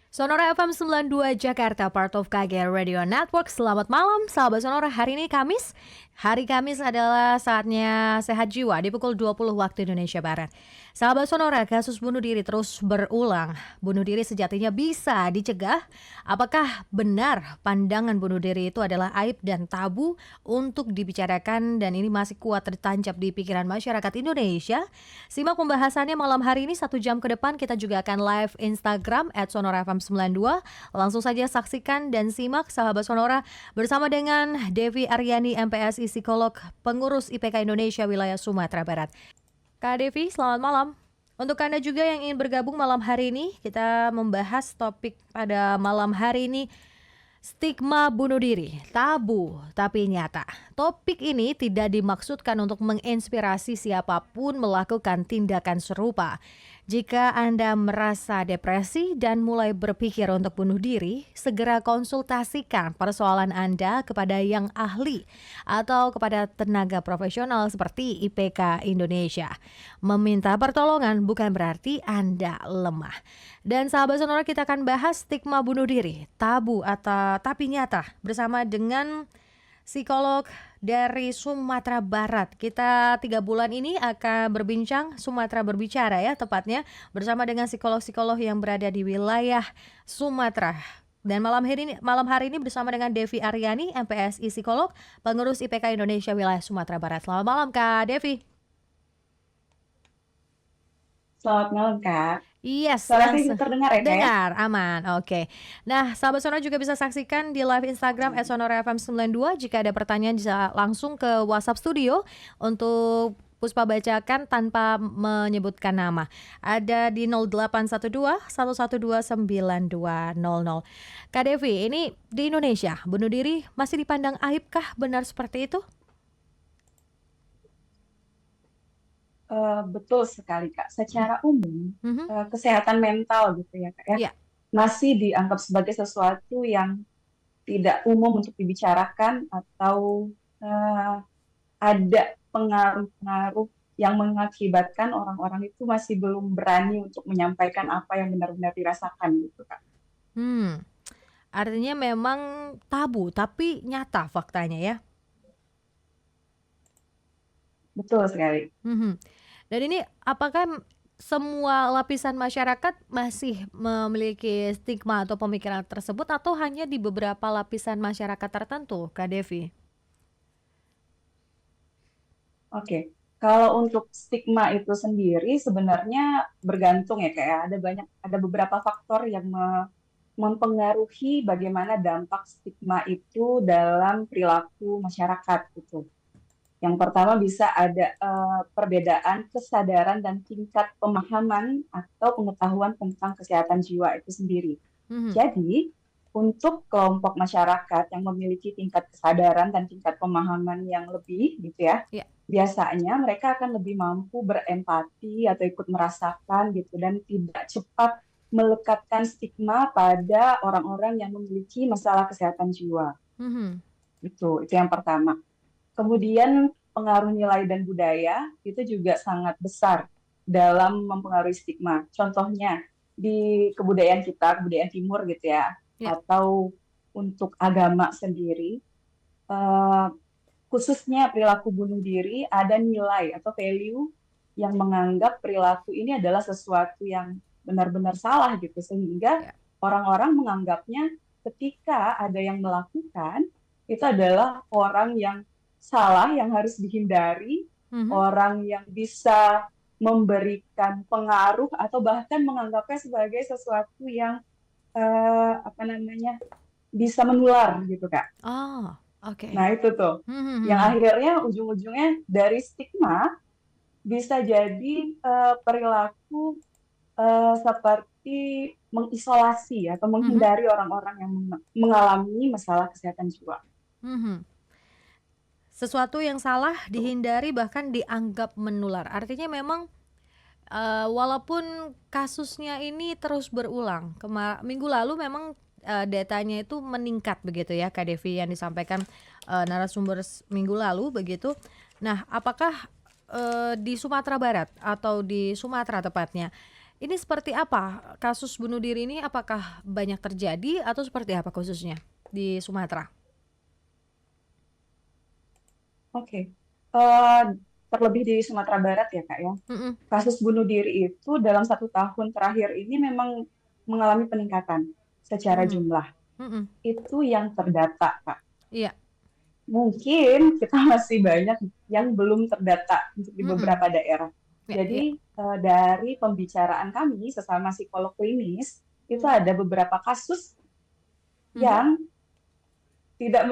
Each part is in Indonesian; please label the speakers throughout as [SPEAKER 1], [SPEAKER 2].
[SPEAKER 1] Sonora FM 92 Jakarta, part of KG Radio Network. Selamat malam, sahabat Sonora. Hari ini Kamis. Hari Kamis adalah saatnya sehat jiwa di pukul 20 waktu Indonesia Barat. Sahabat Sonora, kasus bunuh diri terus berulang. Bunuh diri sejatinya bisa dicegah. Apakah benar pandangan bunuh diri itu adalah aib dan tabu untuk dibicarakan dan ini masih kuat tertancap di pikiran masyarakat Indonesia? Simak pembahasannya malam hari ini 1 jam ke depan. Kita juga akan live Instagram @sonorafm92. Langsung saja saksikan dan simak sahabat Sonora bersama dengan Devi Aryani MPSI psikolog pengurus IPK Indonesia wilayah Sumatera Barat. Kak Devi, selamat malam. Untuk Anda juga yang ingin bergabung malam hari ini, kita membahas topik pada malam hari ini, stigma bunuh diri, tabu tapi nyata. Topik ini tidak dimaksudkan untuk menginspirasi siapapun melakukan tindakan serupa. Jika Anda merasa depresi dan mulai berpikir untuk bunuh diri, segera konsultasikan persoalan Anda kepada yang ahli atau kepada tenaga profesional seperti IPK Indonesia. Meminta pertolongan bukan berarti Anda lemah. Dan sahabat Sonora, kita akan bahas stigma bunuh diri, tabu atau tapi nyata bersama dengan psikolog dari Sumatera Barat. Kita 3 bulan ini akan berbincang Sumatera Berbicara ya tepatnya bersama dengan psikolog-psikolog yang berada di wilayah Sumatera. Dan malam hari ini bersama dengan Devi Aryani, MPSI psikolog, pengurus IPK Indonesia wilayah Sumatera Barat. Selamat malam Kak Devi.
[SPEAKER 2] Selamat malam, Kak.
[SPEAKER 1] Yes,
[SPEAKER 2] Suara saya
[SPEAKER 1] langsung
[SPEAKER 2] terdengar ya, Kak ya?
[SPEAKER 1] dengar, aman, oke. Nah, sahabat Sonora juga bisa saksikan di live Instagram @sonorafm92. Jika ada pertanyaan bisa langsung ke WhatsApp studio untuk Puspa bacakan tanpa menyebutkan nama. Ada di 0812 112 9200. Kak Devi, ini di Indonesia bunuh diri masih dipandang aib kah? Benar seperti itu?
[SPEAKER 2] Betul sekali, Kak. Secara umum,
[SPEAKER 1] Mhm.
[SPEAKER 2] kesehatan mental gitu ya, Kak ya,
[SPEAKER 1] Ya.
[SPEAKER 2] masih dianggap sebagai sesuatu yang tidak umum untuk dibicarakan atau eh, ada pengaruh-pengaruh yang mengakibatkan orang-orang itu masih belum berani untuk menyampaikan apa yang benar-benar dirasakan gitu, Kak.
[SPEAKER 1] Hmm. Artinya memang tabu tapi nyata faktanya ya.
[SPEAKER 2] Betul sekali.
[SPEAKER 1] Mhm. Dan ini apakah semua lapisan masyarakat masih memiliki stigma atau pemikiran tersebut atau hanya di beberapa lapisan masyarakat tertentu, Kak Devi?
[SPEAKER 2] Oke, kalau untuk stigma itu sendiri sebenarnya bergantung ya, kayak ada beberapa faktor yang mempengaruhi bagaimana dampak stigma itu dalam perilaku masyarakat gitu. Yang pertama bisa ada perbedaan kesadaran dan tingkat pemahaman atau pengetahuan tentang kesehatan jiwa itu sendiri.
[SPEAKER 1] Mhm.
[SPEAKER 2] Jadi, untuk kelompok masyarakat yang memiliki tingkat kesadaran dan tingkat pemahaman yang lebih, gitu ya,
[SPEAKER 1] Ya.
[SPEAKER 2] biasanya mereka akan lebih mampu berempati atau ikut merasakan gitu dan tidak cepat melekatkan stigma pada orang-orang yang memiliki masalah kesehatan jiwa.
[SPEAKER 1] Mhm.
[SPEAKER 2] Itu yang pertama. Kemudian pengaruh nilai dan budaya itu juga sangat besar dalam mempengaruhi stigma. Contohnya di kebudayaan kita, kebudayaan timur gitu ya,
[SPEAKER 1] Ya.
[SPEAKER 2] atau untuk agama sendiri, eh, khususnya perilaku bunuh diri, ada nilai atau value yang menganggap perilaku ini adalah sesuatu yang benar-benar salah gitu, sehingga
[SPEAKER 1] Ya.
[SPEAKER 2] orang-orang menganggapnya ketika ada yang melakukan, itu adalah orang yang salah, yang harus dihindari,
[SPEAKER 1] Mhm.
[SPEAKER 2] orang yang bisa memberikan pengaruh atau bahkan menganggapnya sebagai sesuatu yang apa namanya bisa menular gitu, Kak.
[SPEAKER 1] Oh, oke.
[SPEAKER 2] Nah, itu tuh yang
[SPEAKER 1] Mhm.
[SPEAKER 2] akhirnya ujung-ujungnya dari stigma bisa jadi perilaku seperti mengisolasi atau
[SPEAKER 1] Mhm.
[SPEAKER 2] menghindari orang-orang yang mengalami masalah kesehatan jiwa.
[SPEAKER 1] Mhm. Sesuatu yang salah dihindari bahkan dianggap menular. Artinya memang walaupun kasusnya ini terus berulang, minggu lalu memang datanya itu meningkat begitu ya Kak Devi yang disampaikan narasumber minggu lalu begitu. Nah, apakah di Sumatera Barat atau di Sumatera tepatnya Ini seperti apa? Kasus bunuh diri ini apakah banyak terjadi atau seperti apa khususnya di Sumatera?
[SPEAKER 2] Oke. Eh, Terlebih di Sumatera Barat ya, Kak ya.
[SPEAKER 1] Mm-mm,
[SPEAKER 2] Kasus bunuh diri itu dalam 1 tahun terakhir ini memang mengalami peningkatan secara
[SPEAKER 1] mhm,
[SPEAKER 2] jumlah.
[SPEAKER 1] mhm.
[SPEAKER 2] Itu yang terdata, Kak.
[SPEAKER 1] Iya,
[SPEAKER 2] Mungkin kita masih banyak yang belum terdata untuk di
[SPEAKER 1] mhm.
[SPEAKER 2] beberapa daerah.
[SPEAKER 1] Ya, iya.
[SPEAKER 2] Jadi, dari pembicaraan kami sesama psikolog klinis, itu
[SPEAKER 1] Mhm,
[SPEAKER 2] ada beberapa kasus
[SPEAKER 1] mhm.
[SPEAKER 2] yang tidak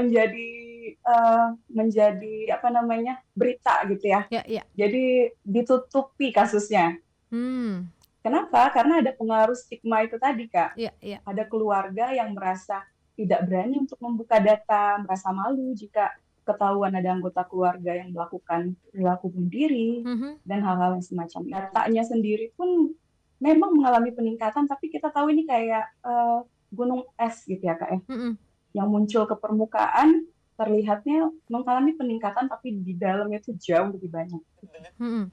[SPEAKER 2] menjadi apa namanya, berita gitu ya.
[SPEAKER 1] Ya, iya.
[SPEAKER 2] Jadi ditutupi kasusnya.
[SPEAKER 1] Hmm.
[SPEAKER 2] Kenapa? Karena ada pengaruh stigma itu tadi, Kak.
[SPEAKER 1] Iya, iya.
[SPEAKER 2] Ada keluarga yang merasa tidak berani untuk membuka data, merasa malu jika ketahuan ada anggota keluarga yang melakukan perilaku bunuh diri,
[SPEAKER 1] Mhm,
[SPEAKER 2] dan hal-hal yang semacam itu. Datanya sendiri pun memang mengalami peningkatan, tapi kita tahu ini kayak gunung es gitu ya, Kak ya,
[SPEAKER 1] mhm,
[SPEAKER 2] yang muncul ke permukaan, terlihatnya mengalami peningkatan, tapi di dalamnya itu jauh lebih banyak.
[SPEAKER 1] mhm.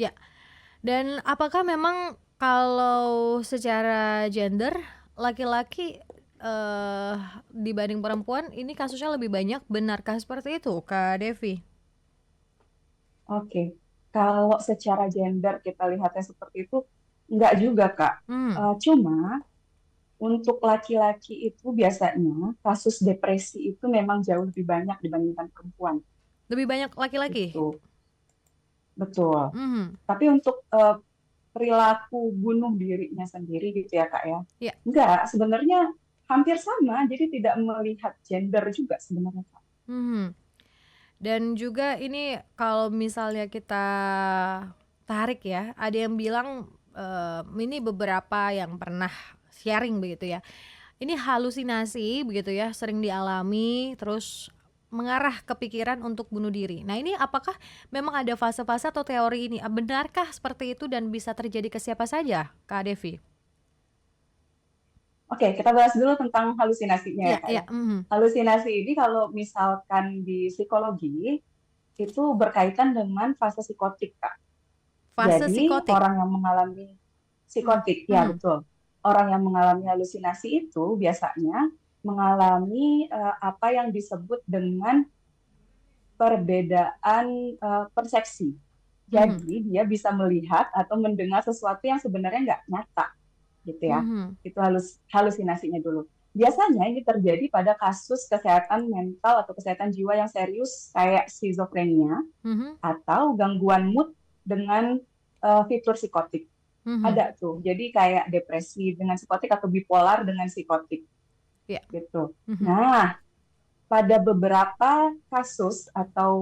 [SPEAKER 1] Ya, dan apakah memang kalau secara gender laki-laki, eee, dibanding perempuan ini kasusnya lebih banyak, benarkah seperti itu, Kak Devi?
[SPEAKER 2] Oke, kalau secara gender kita lihatnya seperti itu, enggak juga, Kak.
[SPEAKER 1] Hmm,
[SPEAKER 2] Cuma untuk laki-laki itu biasanya kasus depresi itu memang jauh lebih banyak dibandingkan perempuan.
[SPEAKER 1] lebih banyak laki-laki?
[SPEAKER 2] Itu betul.
[SPEAKER 1] Mhm,
[SPEAKER 2] Tapi untuk perilaku bunuh dirinya sendiri gitu ya, Kak ya,
[SPEAKER 1] ya,
[SPEAKER 2] enggak, sebenarnya hampir sama, jadi tidak melihat gender juga sebenarnya, Kak.
[SPEAKER 1] mhm. Dan juga ini kalau misalnya kita tarik ya, ada yang bilang, ini beberapa yang pernah sharing begitu ya, ini halusinasi begitu ya, sering dialami terus mengarah ke pikiran untuk bunuh diri. Nah ini apakah memang ada fase-fase atau teori ini, benarkah seperti itu dan bisa terjadi ke siapa saja, Kak Devi?
[SPEAKER 2] Oke, kita bahas dulu tentang halusinasinya ya,
[SPEAKER 1] Iya,
[SPEAKER 2] Kak
[SPEAKER 1] iya,
[SPEAKER 2] ya.
[SPEAKER 1] mhm.
[SPEAKER 2] Halusinasi ini kalau misalkan di psikologi itu berkaitan dengan fase psikotik, Kak.
[SPEAKER 1] Fase
[SPEAKER 2] Jadi
[SPEAKER 1] psikotik?
[SPEAKER 2] orang yang mengalami
[SPEAKER 1] Mhm,
[SPEAKER 2] psikotik, ya
[SPEAKER 1] mhm,
[SPEAKER 2] betul. Orang yang mengalami halusinasi itu biasanya mengalami apa yang disebut dengan perbedaan persepsi.
[SPEAKER 1] mhm,
[SPEAKER 2] Jadi dia bisa melihat atau mendengar sesuatu yang sebenarnya nggak nyata, gitu ya.
[SPEAKER 1] mhm,
[SPEAKER 2] Itu halusinasinya dulu. Biasanya ini terjadi pada kasus kesehatan mental atau kesehatan jiwa yang serius kayak skizofrenia
[SPEAKER 1] mhm,
[SPEAKER 2] atau gangguan mood dengan fitur psikotik.
[SPEAKER 1] mhm,
[SPEAKER 2] Ada tuh. Jadi kayak depresi dengan psikotik atau bipolar dengan psikotik
[SPEAKER 1] iya,
[SPEAKER 2] gitu.
[SPEAKER 1] mhm,
[SPEAKER 2] Nah, pada beberapa kasus atau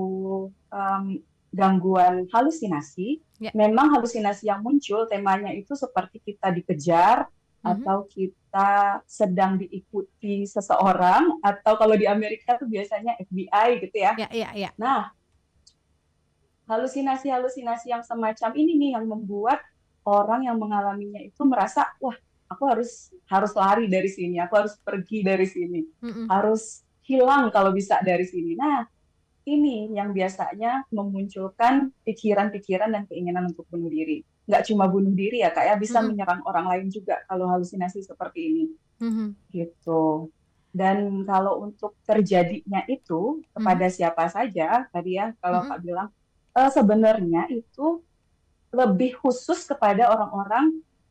[SPEAKER 2] em, gangguan halusinasi,
[SPEAKER 1] iya,
[SPEAKER 2] memang halusinasi yang muncul temanya itu seperti kita dikejar
[SPEAKER 1] mhm,
[SPEAKER 2] atau kita sedang diikuti seseorang, atau kalau di Amerika tuh biasanya FBI gitu ya.
[SPEAKER 1] iya, iya, iya,
[SPEAKER 2] Nah, halusinasi-halusinasi yang semacam ini nih yang membuat orang yang mengalaminya itu merasa, wah, aku harus lari dari sini, aku harus pergi dari sini,
[SPEAKER 1] mhm,
[SPEAKER 2] harus hilang kalau bisa dari sini. Nah, ini yang biasanya memunculkan pikiran-pikiran dan keinginan untuk bunuh diri. Nggak cuma bunuh diri ya, Kak, ya, bisa
[SPEAKER 1] mhm,
[SPEAKER 2] menyerang orang lain juga kalau halusinasi seperti ini.
[SPEAKER 1] mhm,
[SPEAKER 2] Gitu. Dan kalau untuk terjadinya itu
[SPEAKER 1] mhm,
[SPEAKER 2] kepada siapa saja, tadi ya, kalau
[SPEAKER 1] mhm,
[SPEAKER 2] Kak bilang, sebenarnya itu lebih khusus kepada orang-orang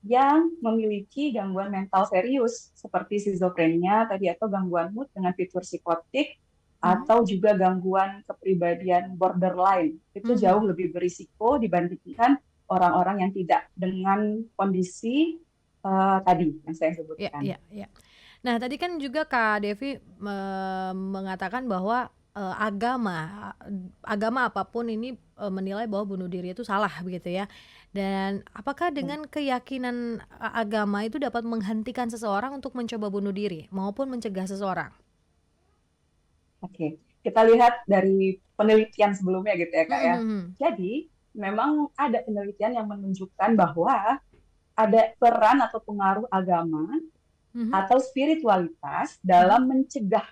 [SPEAKER 2] yang memiliki gangguan mental serius, seperti skizofrenia tadi, atau gangguan mood dengan fitur psikotik,
[SPEAKER 1] mhm,
[SPEAKER 2] atau juga gangguan kepribadian borderline. Itu jauh
[SPEAKER 1] mhm.
[SPEAKER 2] lebih berisiko dibandingkan orang-orang yang tidak dengan kondisi tadi yang saya
[SPEAKER 1] Iya,
[SPEAKER 2] sebutkan.
[SPEAKER 1] iya, iya. Nah, tadi kan juga Kak Devi mengatakan bahwa agama apapun ini menilai bahwa bunuh diri itu salah begitu ya. Dan apakah dengan keyakinan agama itu dapat menghentikan seseorang untuk mencoba bunuh diri maupun mencegah seseorang?
[SPEAKER 2] Oke, kita lihat dari penelitian sebelumnya gitu ya, Kak
[SPEAKER 1] Mhm,
[SPEAKER 2] ya.
[SPEAKER 1] mhm,
[SPEAKER 2] Jadi, memang ada penelitian yang menunjukkan bahwa ada peran atau pengaruh agama
[SPEAKER 1] mhm,
[SPEAKER 2] atau spiritualitas
[SPEAKER 1] mhm,
[SPEAKER 2] dalam mencegah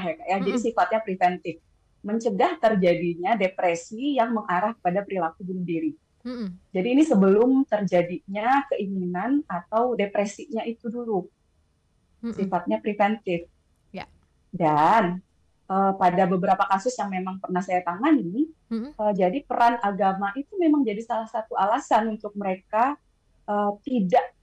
[SPEAKER 2] ya, Kak ya. Jadi
[SPEAKER 1] mhm,
[SPEAKER 2] sifatnya preventif. Mencegah terjadinya depresi yang mengarah pada perilaku bunuh diri.
[SPEAKER 1] Mm-mm.
[SPEAKER 2] Jadi ini sebelum terjadinya keinginan atau depresinya itu dulu,
[SPEAKER 1] Mm-mm.
[SPEAKER 2] sifatnya preventif.
[SPEAKER 1] Ya.
[SPEAKER 2] Dan pada beberapa kasus yang memang pernah saya tangani,
[SPEAKER 1] Mm-mm.
[SPEAKER 2] jadi peran agama itu memang jadi salah satu alasan untuk mereka tidak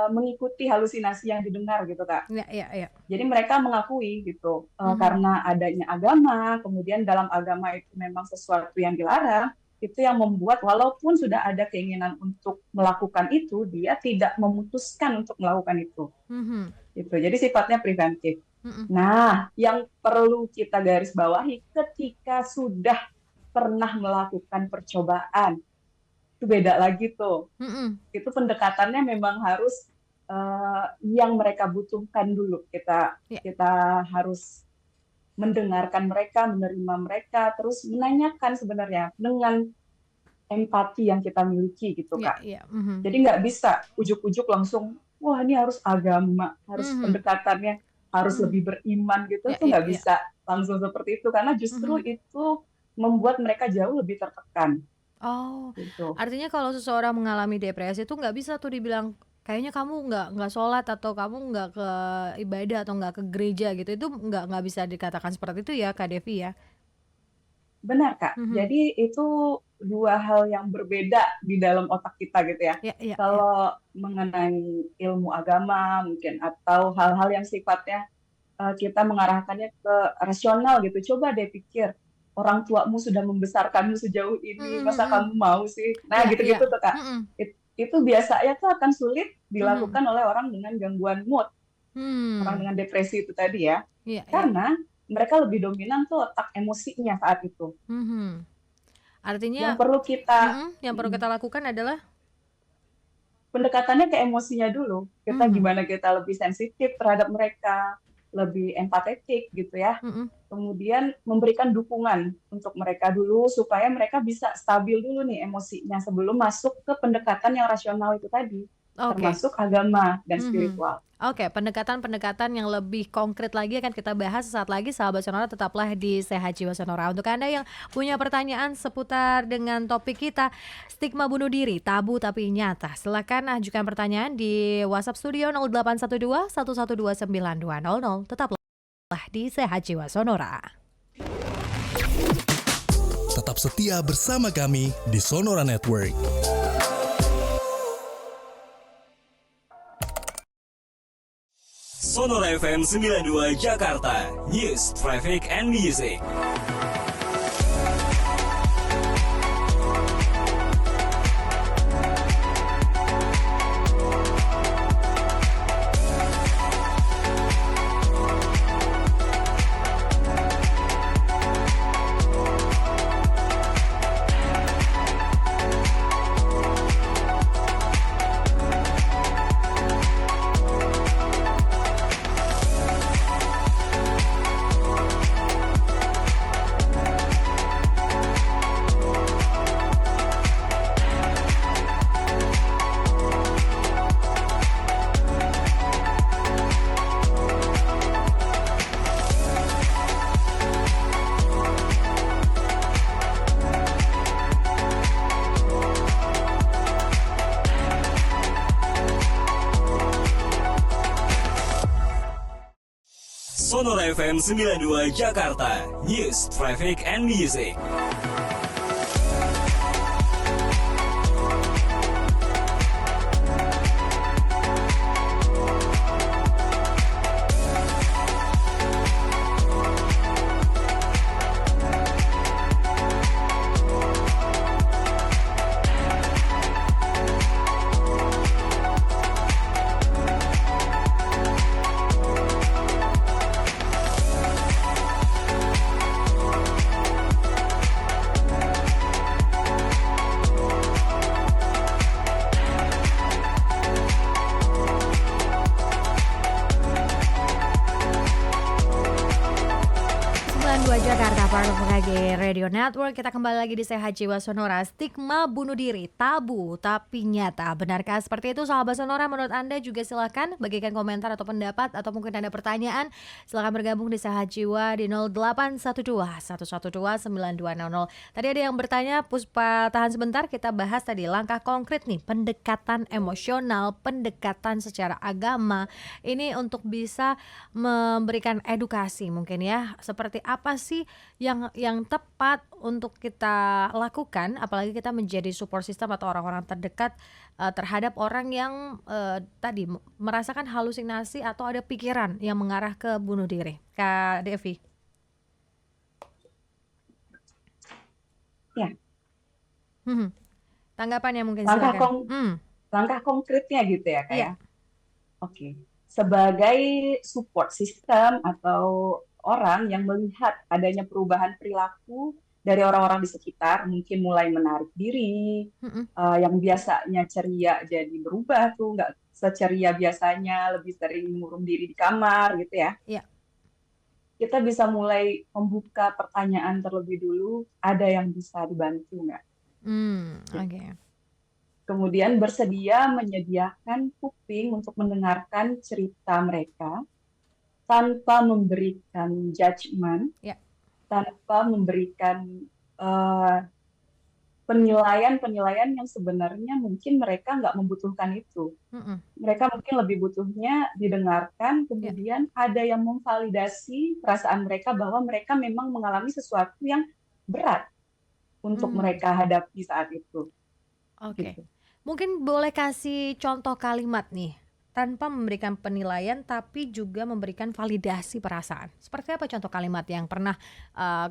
[SPEAKER 2] mengikuti halusinasi yang didengar gitu Kak.
[SPEAKER 1] Ya, ya, ya.
[SPEAKER 2] Jadi mereka mengakui gitu
[SPEAKER 1] Mhm.
[SPEAKER 2] karena adanya agama, kemudian dalam agama itu memang sesuatu yang dilarang, itu yang membuat walaupun sudah ada keinginan untuk melakukan itu, dia tidak memutuskan untuk melakukan itu.
[SPEAKER 1] Mhm.
[SPEAKER 2] Gitu. Jadi sifatnya preventif.
[SPEAKER 1] Mhm.
[SPEAKER 2] Nah, yang perlu kita garis bawahi ketika sudah pernah melakukan percobaan, itu beda lagi tuh.
[SPEAKER 1] Mhm.
[SPEAKER 2] Itu pendekatannya memang harus yang mereka butuhkan dulu. Kita
[SPEAKER 1] Ya,
[SPEAKER 2] kita harus mendengarkan mereka, menerima mereka, terus menanyakan sebenarnya dengan empati yang kita miliki gitu
[SPEAKER 1] ya,
[SPEAKER 2] Kak.
[SPEAKER 1] ya. Mhm.
[SPEAKER 2] Jadi nggak bisa ujuk-ujuk langsung, wah ini harus agama, harus
[SPEAKER 1] Mhm.
[SPEAKER 2] pendekatannya harus
[SPEAKER 1] Mhm.
[SPEAKER 2] lebih beriman gitu,
[SPEAKER 1] Ya,
[SPEAKER 2] itu
[SPEAKER 1] ya,
[SPEAKER 2] nggak
[SPEAKER 1] ya.
[SPEAKER 2] bisa langsung seperti itu karena justru
[SPEAKER 1] Mhm.
[SPEAKER 2] itu membuat mereka jauh lebih tertekan
[SPEAKER 1] Oh,
[SPEAKER 2] gitu.
[SPEAKER 1] artinya kalau seseorang mengalami depresi itu nggak bisa tuh dibilang kayaknya kamu nggak sholat atau kamu nggak ke ibadah atau nggak ke gereja gitu. Itu nggak bisa dikatakan seperti itu ya, Kak Devi ya.
[SPEAKER 2] Benar Kak.
[SPEAKER 1] Mhm.
[SPEAKER 2] Jadi itu dua hal yang berbeda di dalam otak kita gitu ya.
[SPEAKER 1] Ya, ya, ya.
[SPEAKER 2] Kalau mengenai ilmu agama mungkin atau hal-hal yang sifatnya kita mengarahkannya ke rasional gitu. Coba deh pikir, orang tuamu sudah membesarkanmu sejauh ini,
[SPEAKER 1] Mhm.
[SPEAKER 2] masa
[SPEAKER 1] Mhm.
[SPEAKER 2] kamu mau sih? Nah,
[SPEAKER 1] Ya,
[SPEAKER 2] gitu-gitu
[SPEAKER 1] ya.
[SPEAKER 2] tuh, Kak.
[SPEAKER 1] Mhm.
[SPEAKER 2] Itu biasanya tuh akan sulit
[SPEAKER 1] Mhm.
[SPEAKER 2] dilakukan oleh orang dengan gangguan mood, orang
[SPEAKER 1] Hmm.
[SPEAKER 2] dengan depresi itu tadi ya.
[SPEAKER 1] Iya, iya.
[SPEAKER 2] Karena mereka lebih dominan tuh otak emosinya saat itu.
[SPEAKER 1] Mhm. Artinya,
[SPEAKER 2] Yang perlu kita
[SPEAKER 1] yang perlu kita lakukan adalah,
[SPEAKER 2] pendekatannya ke emosinya dulu. Kita
[SPEAKER 1] mhm.
[SPEAKER 2] gimana kita lebih sensitif terhadap mereka, lebih empatetik gitu ya.
[SPEAKER 1] Mhm.
[SPEAKER 2] Kemudian memberikan dukungan untuk mereka dulu supaya mereka bisa stabil dulu nih emosinya sebelum masuk ke pendekatan yang rasional itu tadi,
[SPEAKER 1] Oke.
[SPEAKER 2] termasuk agama dan
[SPEAKER 1] Mhm.
[SPEAKER 2] spiritual.
[SPEAKER 1] Oke, pendekatan-pendekatan yang lebih konkret lagi akan kita bahas sesaat lagi. Sahabat Sonora, tetaplah di Sehat Jiwa Sonora. Untuk Anda yang punya pertanyaan seputar dengan topik kita, stigma bunuh diri, tabu tapi nyata, silakan ajukan pertanyaan di WhatsApp Studio 0812 112 9200. Tetaplah di Sehat Jiwa Sonora.
[SPEAKER 3] Tetap setia bersama kami di Sonora Network.
[SPEAKER 4] Sonora FM 92 Jakarta, News, Traffic, and Music. Sonora FM 92 Jakarta, News, Traffic, and Music.
[SPEAKER 1] part of KG Radio Network. Kita kembali lagi di Sehat Jiwa Sonora. Stigma bunuh diri, tabu tapi nyata. Benarkah seperti itu sahabat Sonora? Menurut Anda juga silakan bagikan komentar atau pendapat, atau mungkin ada pertanyaan, silakan bergabung di Sehat Jiwa di 0812 112 9200. Tadi ada yang bertanya, Puspa, tahan sebentar, kita bahas tadi langkah konkret nih, pendekatan emosional, pendekatan secara agama. Ini untuk bisa memberikan edukasi mungkin ya, seperti apa sih yang tepat untuk kita lakukan, apalagi kita menjadi support system atau orang-orang terdekat terhadap orang yang tadi merasakan halusinasi atau ada pikiran yang mengarah ke bunuh diri. Kak Devi.
[SPEAKER 2] Ya,
[SPEAKER 1] Tanggapannya mungkin
[SPEAKER 2] langkah
[SPEAKER 1] silakan.
[SPEAKER 2] langkah konkretnya gitu ya, Kak
[SPEAKER 1] Iya.
[SPEAKER 2] ya. Oke. Sebagai support system atau orang yang melihat adanya perubahan perilaku dari orang-orang di sekitar, mungkin mulai menarik diri, yang biasanya ceria jadi berubah tuh, nggak seceria biasanya, lebih sering mengurung diri di kamar gitu ya.
[SPEAKER 1] Iya.
[SPEAKER 2] Kita bisa mulai membuka pertanyaan terlebih dulu, ada yang bisa dibantu nggak?
[SPEAKER 1] Oke.
[SPEAKER 2] Kemudian bersedia menyediakan kuping untuk mendengarkan cerita mereka tanpa memberikan judgement,
[SPEAKER 1] Ya.
[SPEAKER 2] tanpa memberikan penilaian-penilaian yang sebenarnya mungkin mereka nggak membutuhkan itu. Mereka mungkin lebih butuhnya didengarkan, kemudian ada yang memvalidasi perasaan mereka bahwa mereka memang mengalami sesuatu yang berat untuk mereka hadapi saat itu.
[SPEAKER 1] Oke.
[SPEAKER 2] Gitu.
[SPEAKER 1] Mungkin boleh kasih contoh kalimat nih, tanpa memberikan penilaian tapi juga memberikan validasi perasaan. Seperti apa contoh kalimat yang pernah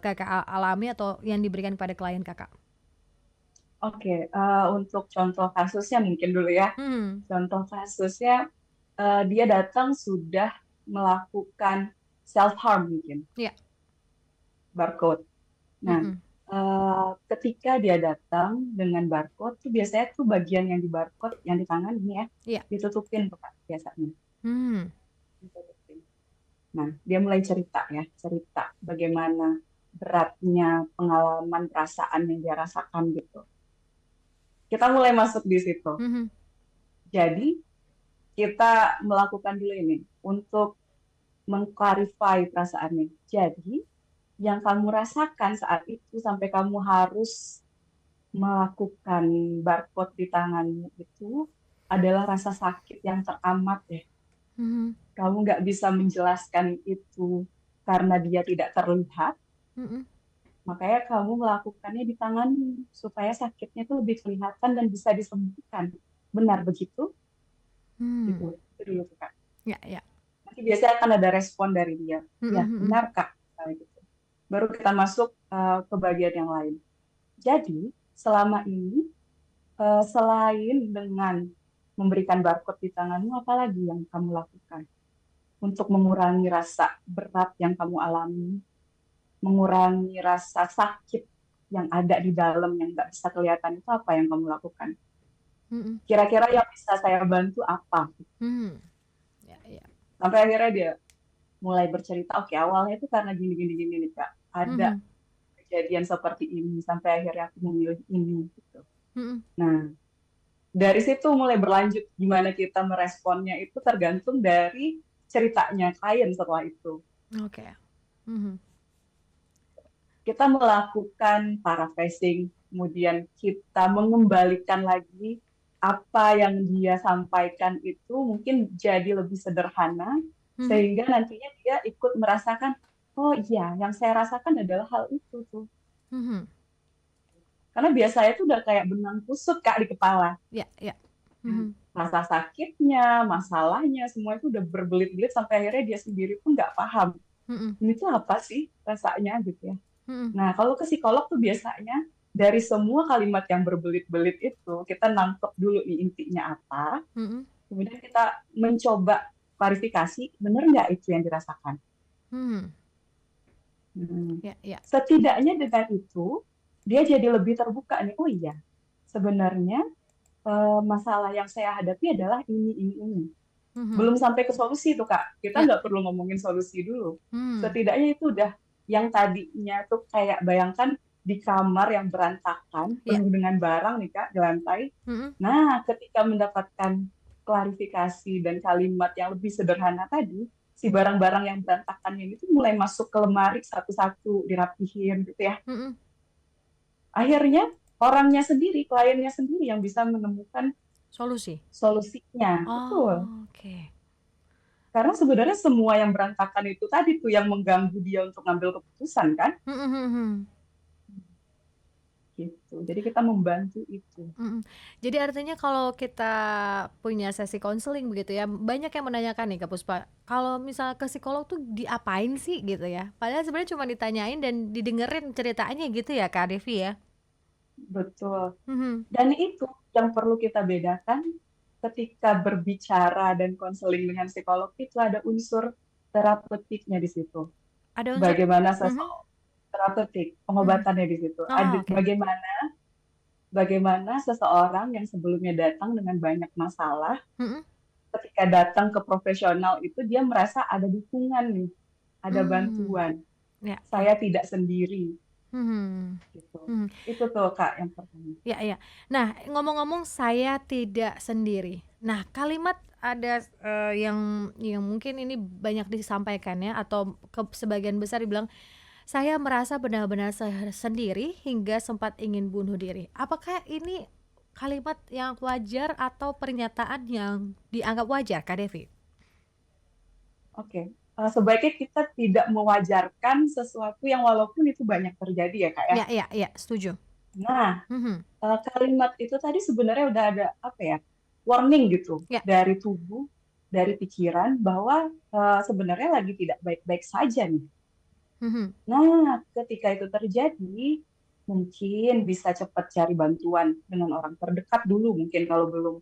[SPEAKER 1] kakak alami atau yang diberikan kepada klien kakak?
[SPEAKER 2] Oke, untuk contoh kasusnya mungkin dulu ya. Contoh kasusnya, dia datang sudah melakukan self-harm mungkin.
[SPEAKER 1] Iya.
[SPEAKER 2] Barcode. Nah, ketika dia datang dengan barcode, tuh biasanya tuh bagian yang di barcode, yang di tangan ini ya,
[SPEAKER 1] Iya.
[SPEAKER 2] ditutupin tuh Kak, biasanya. Ditutupin. Nah, dia mulai cerita bagaimana beratnya pengalaman perasaan yang dia rasakan gitu. Kita mulai masuk di situ. Jadi, kita melakukan dulu ini untuk mengklarifikasi perasaannya. Jadi, yang kamu rasakan saat itu sampai kamu harus melakukan barcode di tanganmu itu adalah rasa sakit yang teramat ya. Kamu nggak bisa menjelaskan itu karena dia tidak terlihat. Makanya kamu melakukannya di tanganmu supaya sakitnya itu lebih kelihatan dan bisa disembuhkan. Benar begitu? Gitu. Itu dulu Kak.
[SPEAKER 1] Ya.
[SPEAKER 2] Nanti biasanya akan ada respon dari dia. Ya, benar Kak. Gitu. Baru kita masuk ke bagian yang lain. Jadi, selama ini selain dengan memberikan barcode di tanganmu, apalagi yang kamu lakukan untuk mengurangi rasa berat yang kamu alami, mengurangi rasa sakit yang ada di dalam yang nggak bisa kelihatan, itu apa yang kamu lakukan? Kira-kira yang bisa saya bantu apa?
[SPEAKER 1] Ya.
[SPEAKER 2] Sampai akhirnya dia mulai bercerita, oke, awalnya itu karena gini Kak, ada kejadian seperti ini, sampai akhirnya aku memilih ini gitu. Nah, dari situ mulai berlanjut gimana kita meresponnya itu tergantung dari ceritanya klien setelah itu.
[SPEAKER 1] Oke.
[SPEAKER 2] Kita melakukan paraphrasing, kemudian kita mengembalikan lagi apa yang dia sampaikan itu mungkin jadi lebih sederhana, sehingga nantinya dia ikut merasakan, oh iya, yang saya rasakan adalah hal itu tuh. Karena biasanya itu udah kayak benang kusut Kak di kepala.
[SPEAKER 1] Ya.
[SPEAKER 2] Rasa sakitnya, masalahnya, semua itu udah berbelit-belit sampai akhirnya dia sendiri pun nggak paham. Ini tuh apa sih rasanya gitu ya. Nah, kalau ke psikolog tuh biasanya dari semua kalimat yang berbelit-belit itu, kita nangkep dulu nih intinya apa, kemudian kita mencoba klarifikasi, benar nggak itu yang dirasakan.
[SPEAKER 1] Ya.
[SPEAKER 2] Setidaknya dengan itu, dia jadi lebih terbuka nih, oh iya, sebenarnya masalah yang saya hadapi adalah ini. Belum sampai ke solusi tuh Kak, kita nggak perlu ngomongin solusi dulu. Setidaknya itu udah yang tadinya tuh kayak bayangkan di kamar yang berantakan,
[SPEAKER 1] Ya.
[SPEAKER 2] penuh dengan barang nih Kak, di lantai.
[SPEAKER 1] Mm-mm.
[SPEAKER 2] Nah, ketika mendapatkan klarifikasi dan kalimat yang lebih sederhana tadi, si barang-barang yang berantakan ini tuh mulai masuk ke lemari satu-satu, dirapihin gitu ya.
[SPEAKER 1] Mm-mm.
[SPEAKER 2] Akhirnya orangnya sendiri, kliennya sendiri yang bisa menemukan
[SPEAKER 1] Solusi.
[SPEAKER 2] solusinya. Betul.
[SPEAKER 1] Oh, oke.
[SPEAKER 2] Karena sebenarnya semua yang berantakan itu tadi tuh yang mengganggu dia untuk ngambil keputusan kan?
[SPEAKER 1] Mm-mm.
[SPEAKER 2] Gitu. Jadi kita membantu itu.
[SPEAKER 1] Mm-mm. Jadi artinya kalau kita punya sesi konseling begitu ya, banyak yang menanyakan nih ke Puspa, kalau misalnya ke psikolog tuh diapain sih gitu ya? Padahal sebenarnya cuma ditanyain dan didengerin ceritanya gitu ya Kak Devi ya.
[SPEAKER 2] Betul.
[SPEAKER 1] Mhm.
[SPEAKER 2] Dan itu yang perlu kita bedakan ketika berbicara dan konseling dengan psikolog itu ada unsur terapeutiknya di situ.
[SPEAKER 1] Ada unsur.
[SPEAKER 2] Bagaimana
[SPEAKER 1] Mhm.
[SPEAKER 2] terapeutik,
[SPEAKER 1] Mhm.
[SPEAKER 2] pengobatannya di situ.
[SPEAKER 1] Oh,
[SPEAKER 2] Ada
[SPEAKER 1] oke.
[SPEAKER 2] bagaimana seseorang yang sebelumnya datang dengan banyak masalah,
[SPEAKER 1] Mhm.
[SPEAKER 2] ketika datang ke profesional itu dia merasa ada dukungan nih, ada
[SPEAKER 1] Hmm.
[SPEAKER 2] bantuan.
[SPEAKER 1] Ya, ya.
[SPEAKER 2] Saya tidak sendiri
[SPEAKER 1] Mhm.
[SPEAKER 2] gitu.
[SPEAKER 1] Mhm.
[SPEAKER 2] Itu tuh Kak yang pertama.
[SPEAKER 1] Ya, ya. Nah, ngomong-ngomong saya tidak sendiri. Nah, kalimat ada yang mungkin ini banyak disampaikan ya atau sebagian besar dibilang saya merasa benar-benar sendiri hingga sempat ingin bunuh diri. Apakah ini kalimat yang wajar atau pernyataan yang dianggap wajar, Kak Devi?
[SPEAKER 2] Oke. Sebaiknya kita tidak mewajarkan sesuatu yang walaupun itu banyak terjadi ya Kak ya.
[SPEAKER 1] Ya, ya, ya, setuju.
[SPEAKER 2] Nah,
[SPEAKER 1] Mhm.
[SPEAKER 2] kalimat itu tadi sebenarnya udah ada apa ya, warning gitu
[SPEAKER 1] Ya.
[SPEAKER 2] dari tubuh, dari pikiran bahwa sebenarnya lagi tidak baik-baik saja nih.
[SPEAKER 1] Mhm.
[SPEAKER 2] Nah, ketika itu terjadi, mungkin bisa cepat cari bantuan dengan orang terdekat dulu, mungkin kalau belum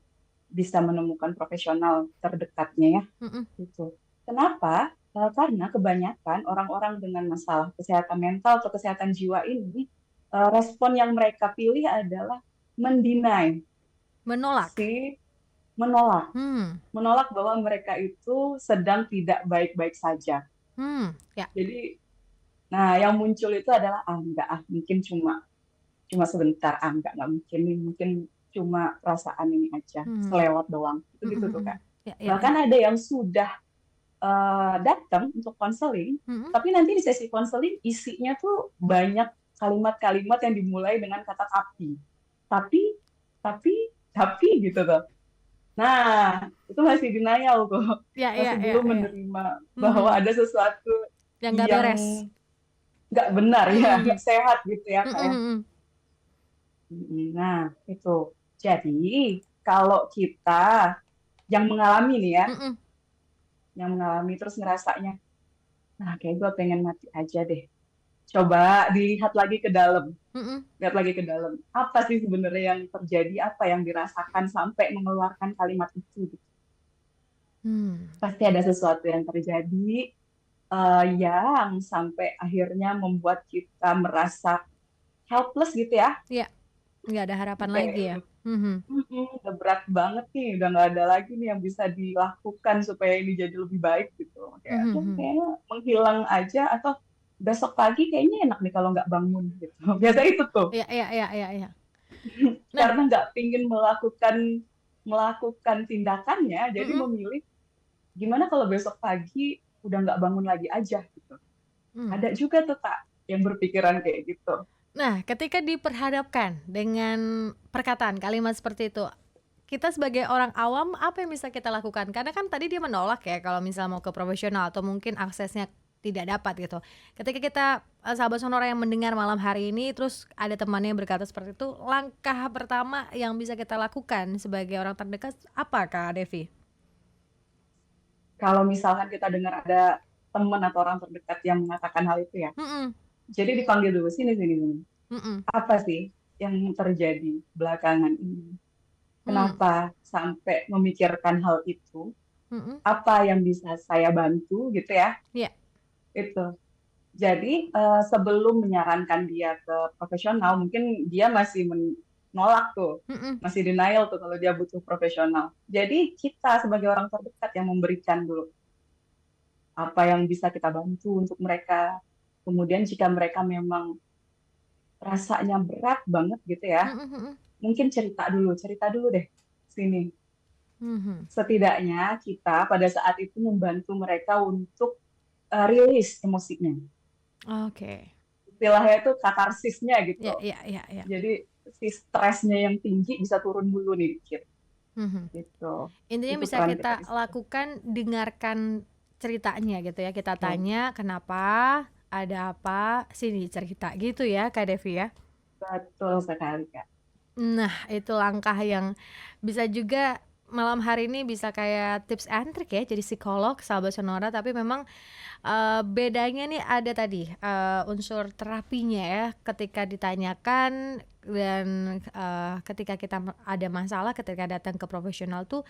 [SPEAKER 2] bisa menemukan profesional terdekatnya ya.
[SPEAKER 1] Mhm.
[SPEAKER 2] Gitu. Kenapa? Karena kebanyakan orang-orang dengan masalah kesehatan mental atau kesehatan jiwa ini, respon yang mereka pilih adalah mendinai,
[SPEAKER 1] Menolak.
[SPEAKER 2] si menolak,
[SPEAKER 1] Hmm.
[SPEAKER 2] menolak bahwa mereka itu sedang tidak baik-baik saja.
[SPEAKER 1] Ya.
[SPEAKER 2] Jadi, nah yang muncul itu adalah enggak mungkin cuma cuma sebentar, enggak mungkin ini mungkin cuma perasaan ini aja,
[SPEAKER 1] Mhm.
[SPEAKER 2] selewat doang. Itu
[SPEAKER 1] Mhm.
[SPEAKER 2] gitu tuh
[SPEAKER 1] Mhm.
[SPEAKER 2] Kak.
[SPEAKER 1] Ya, ya, ya.
[SPEAKER 2] Bahkan ada yang sudah datang untuk konseling,
[SPEAKER 1] Mhm.
[SPEAKER 2] tapi nanti di sesi konseling isinya tuh banyak kalimat-kalimat yang dimulai dengan kata tapi, tapi, tapi gitu tuh. Nah, itu masih denial tuh,
[SPEAKER 1] Ya, ya,
[SPEAKER 2] masih
[SPEAKER 1] ya,
[SPEAKER 2] belum
[SPEAKER 1] ya.
[SPEAKER 2] menerima bahwa
[SPEAKER 1] Mhm.
[SPEAKER 2] ada sesuatu
[SPEAKER 1] Yang nggak
[SPEAKER 2] yang
[SPEAKER 1] beres.
[SPEAKER 2] nggak benar ya, nggak
[SPEAKER 1] Mhm.
[SPEAKER 2] sehat gitu ya
[SPEAKER 1] Mhm.
[SPEAKER 2] kayak.
[SPEAKER 1] Mhm.
[SPEAKER 2] Nah, itu. Jadi, kalau kita yang mengalami nih ya,
[SPEAKER 1] Mhm.
[SPEAKER 2] yang mengalami terus ngerasanya, nah kayak gue pengen mati aja deh. Coba dilihat lagi ke dalam,
[SPEAKER 1] Mhm.
[SPEAKER 2] lihat lagi ke dalam. Apa sih sebenarnya yang terjadi, apa yang dirasakan sampai mengeluarkan kalimat itu? Gitu.
[SPEAKER 1] Hmm.
[SPEAKER 2] Pasti ada sesuatu yang terjadi yang sampai akhirnya membuat kita merasa helpless gitu ya.
[SPEAKER 1] Ya, nggak ada harapan lagi ya.
[SPEAKER 2] Kayak
[SPEAKER 1] Mhm.
[SPEAKER 2] udah berat banget nih, udah nggak ada lagi nih yang bisa dilakukan supaya ini jadi lebih baik gitu. Kayak, aduh,
[SPEAKER 1] Mhm.
[SPEAKER 2] kayaknya menghilang aja atau besok pagi kayaknya enak nih kalau nggak bangun gitu. Biasa itu tuh.
[SPEAKER 1] Ya, ya, ya, ya, ya. Nah.
[SPEAKER 2] Karena nggak pingin melakukan tindakannya, jadi
[SPEAKER 1] Mhm.
[SPEAKER 2] memilih gimana kalau besok pagi udah nggak bangun lagi aja gitu.
[SPEAKER 1] Hmm.
[SPEAKER 2] Ada juga tuh Kak yang berpikiran kayak gitu.
[SPEAKER 1] Nah, ketika diperhadapkan dengan perkataan kalimat seperti itu, kita sebagai orang awam apa yang bisa kita lakukan? Karena kan tadi dia menolak ya kalau misal mau ke profesional atau mungkin aksesnya tidak dapat gitu. Ketika kita sahabat sonora yang mendengar malam hari ini terus ada temannya yang berkata seperti itu, langkah pertama yang bisa kita lakukan sebagai orang terdekat apa Kak Devi?
[SPEAKER 2] Kalau misalkan kita dengar ada teman atau orang terdekat yang mengatakan hal itu ya,
[SPEAKER 1] Mm-mm.
[SPEAKER 2] jadi dipanggil dulu, sini, sini, sini.
[SPEAKER 1] Mm-mm.
[SPEAKER 2] Apa sih yang terjadi belakangan ini?
[SPEAKER 1] Mm.
[SPEAKER 2] Kenapa sampai memikirkan hal itu?
[SPEAKER 1] Mm-mm.
[SPEAKER 2] Apa yang bisa saya bantu gitu ya?
[SPEAKER 1] Ya.
[SPEAKER 2] Itu. Jadi sebelum menyarankan dia ke profesional, mungkin dia masih menolak tuh,
[SPEAKER 1] Mm-mm.
[SPEAKER 2] masih denial tuh kalau dia butuh profesional. Jadi kita sebagai orang terdekat yang memberikan dulu apa yang bisa kita bantu untuk mereka. Kemudian jika mereka memang rasanya berat banget gitu ya,
[SPEAKER 1] Mhm,
[SPEAKER 2] mungkin cerita dulu deh sini.
[SPEAKER 1] mhm.
[SPEAKER 2] Setidaknya kita pada saat itu membantu mereka untuk rilis emosinya.
[SPEAKER 1] Oke.
[SPEAKER 2] Istilahnya itu katarsisnya
[SPEAKER 1] Ya,
[SPEAKER 2] gitu.
[SPEAKER 1] ya, ya, ya.
[SPEAKER 2] Jadi si stresnya yang tinggi bisa turun dulu nih dikit
[SPEAKER 1] Mhm.
[SPEAKER 2] gitu.
[SPEAKER 1] Intinya
[SPEAKER 2] Itu
[SPEAKER 1] bisa
[SPEAKER 2] peran kita
[SPEAKER 1] kita
[SPEAKER 2] di situ.
[SPEAKER 1] lakukan dengarkan ceritanya gitu ya. Kita
[SPEAKER 2] Betul,
[SPEAKER 1] tanya kenapa, ada apa, sini cerita gitu ya Kak Devi ya.
[SPEAKER 2] betul sekali Kak.
[SPEAKER 1] Nah, itu langkah yang bisa juga malam hari ini bisa kayak tips and trick ya jadi psikolog sahabat Sonora, tapi memang bedanya nih ada tadi, unsur terapinya ya ketika ditanyakan dan, ketika kita ada masalah ketika datang ke profesional tuh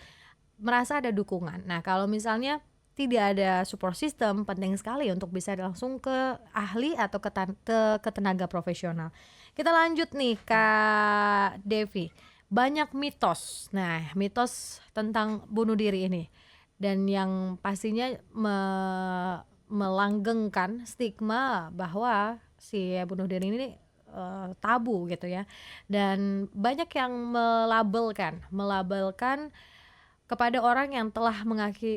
[SPEAKER 1] merasa ada dukungan. Nah, kalau misalnya tidak ada support system, penting sekali untuk bisa langsung ke ahli atau ke tenaga profesional. Kita lanjut nih Kak Devi, banyak mitos. Nah, mitos tentang bunuh diri ini dan yang pastinya melanggengkan stigma bahwa si bunuh diri ini tabu gitu ya. Dan banyak yang melabelkan kepada orang yang telah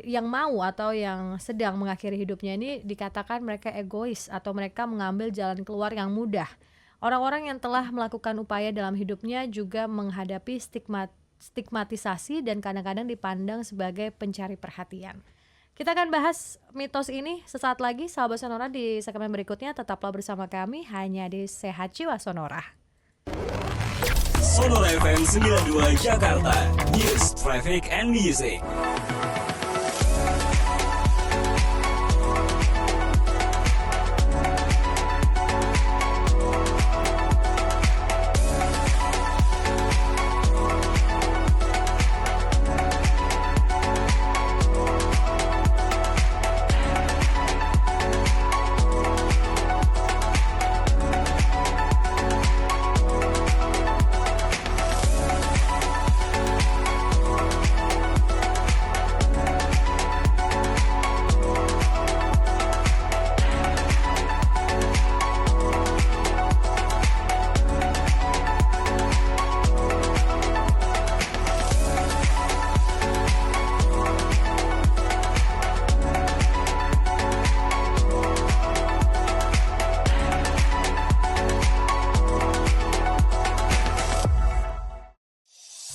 [SPEAKER 1] yang mau atau yang sedang mengakhiri hidupnya ini dikatakan mereka egois atau mereka mengambil jalan keluar yang mudah. Orang-orang yang telah melakukan upaya dalam hidupnya juga menghadapi stigmatisasi dan kadang-kadang dipandang sebagai pencari perhatian. Kita akan bahas mitos ini sesaat lagi sahabat Sonora di segmen berikutnya. Tetaplah bersama kami hanya di Sehat Jiwa Sonora.
[SPEAKER 4] Sonora FM 92 Jakarta, News, Traffic, and Music.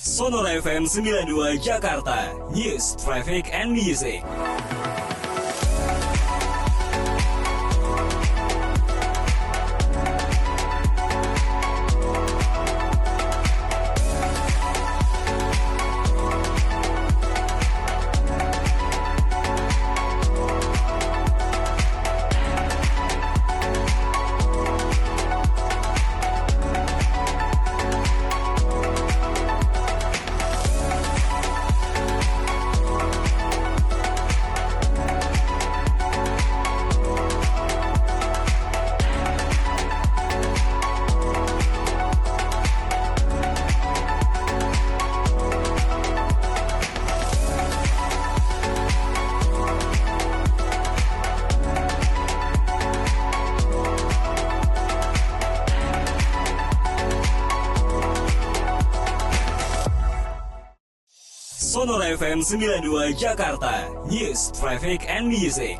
[SPEAKER 4] Sonora FM 92 Jakarta, News, Traffic, and Music. Sonora FM 92 Jakarta, News, Traffic, and Music.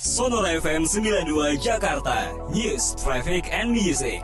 [SPEAKER 4] Sonora FM 92 Jakarta, News, Traffic, and Music.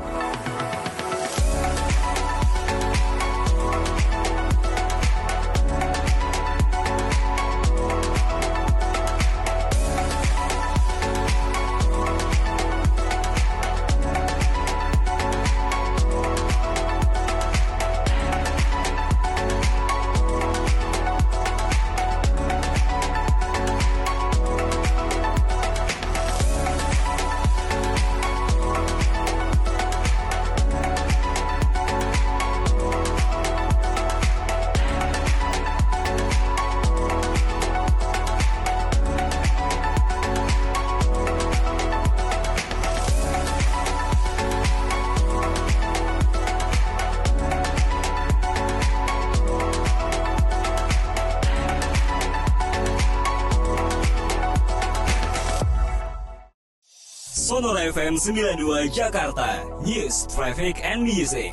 [SPEAKER 4] Sonora FM 92 Jakarta, News, Traffic, and Music.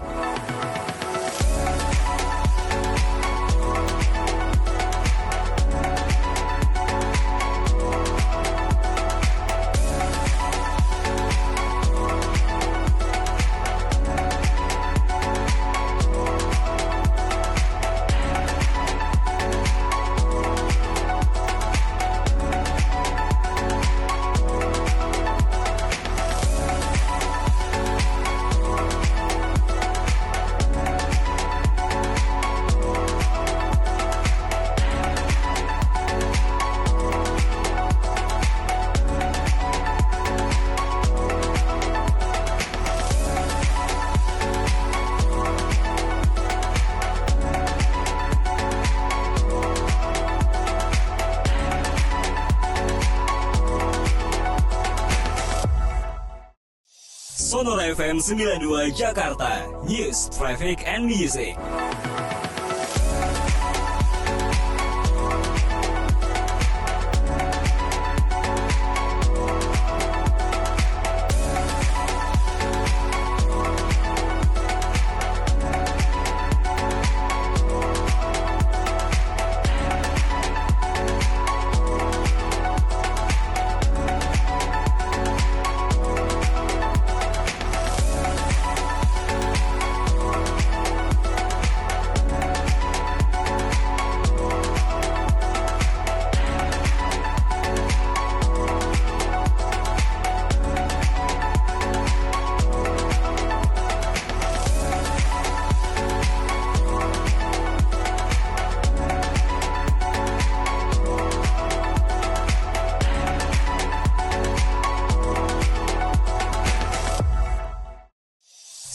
[SPEAKER 4] Sonora FM 92 Jakarta, News, Traffic, and Music.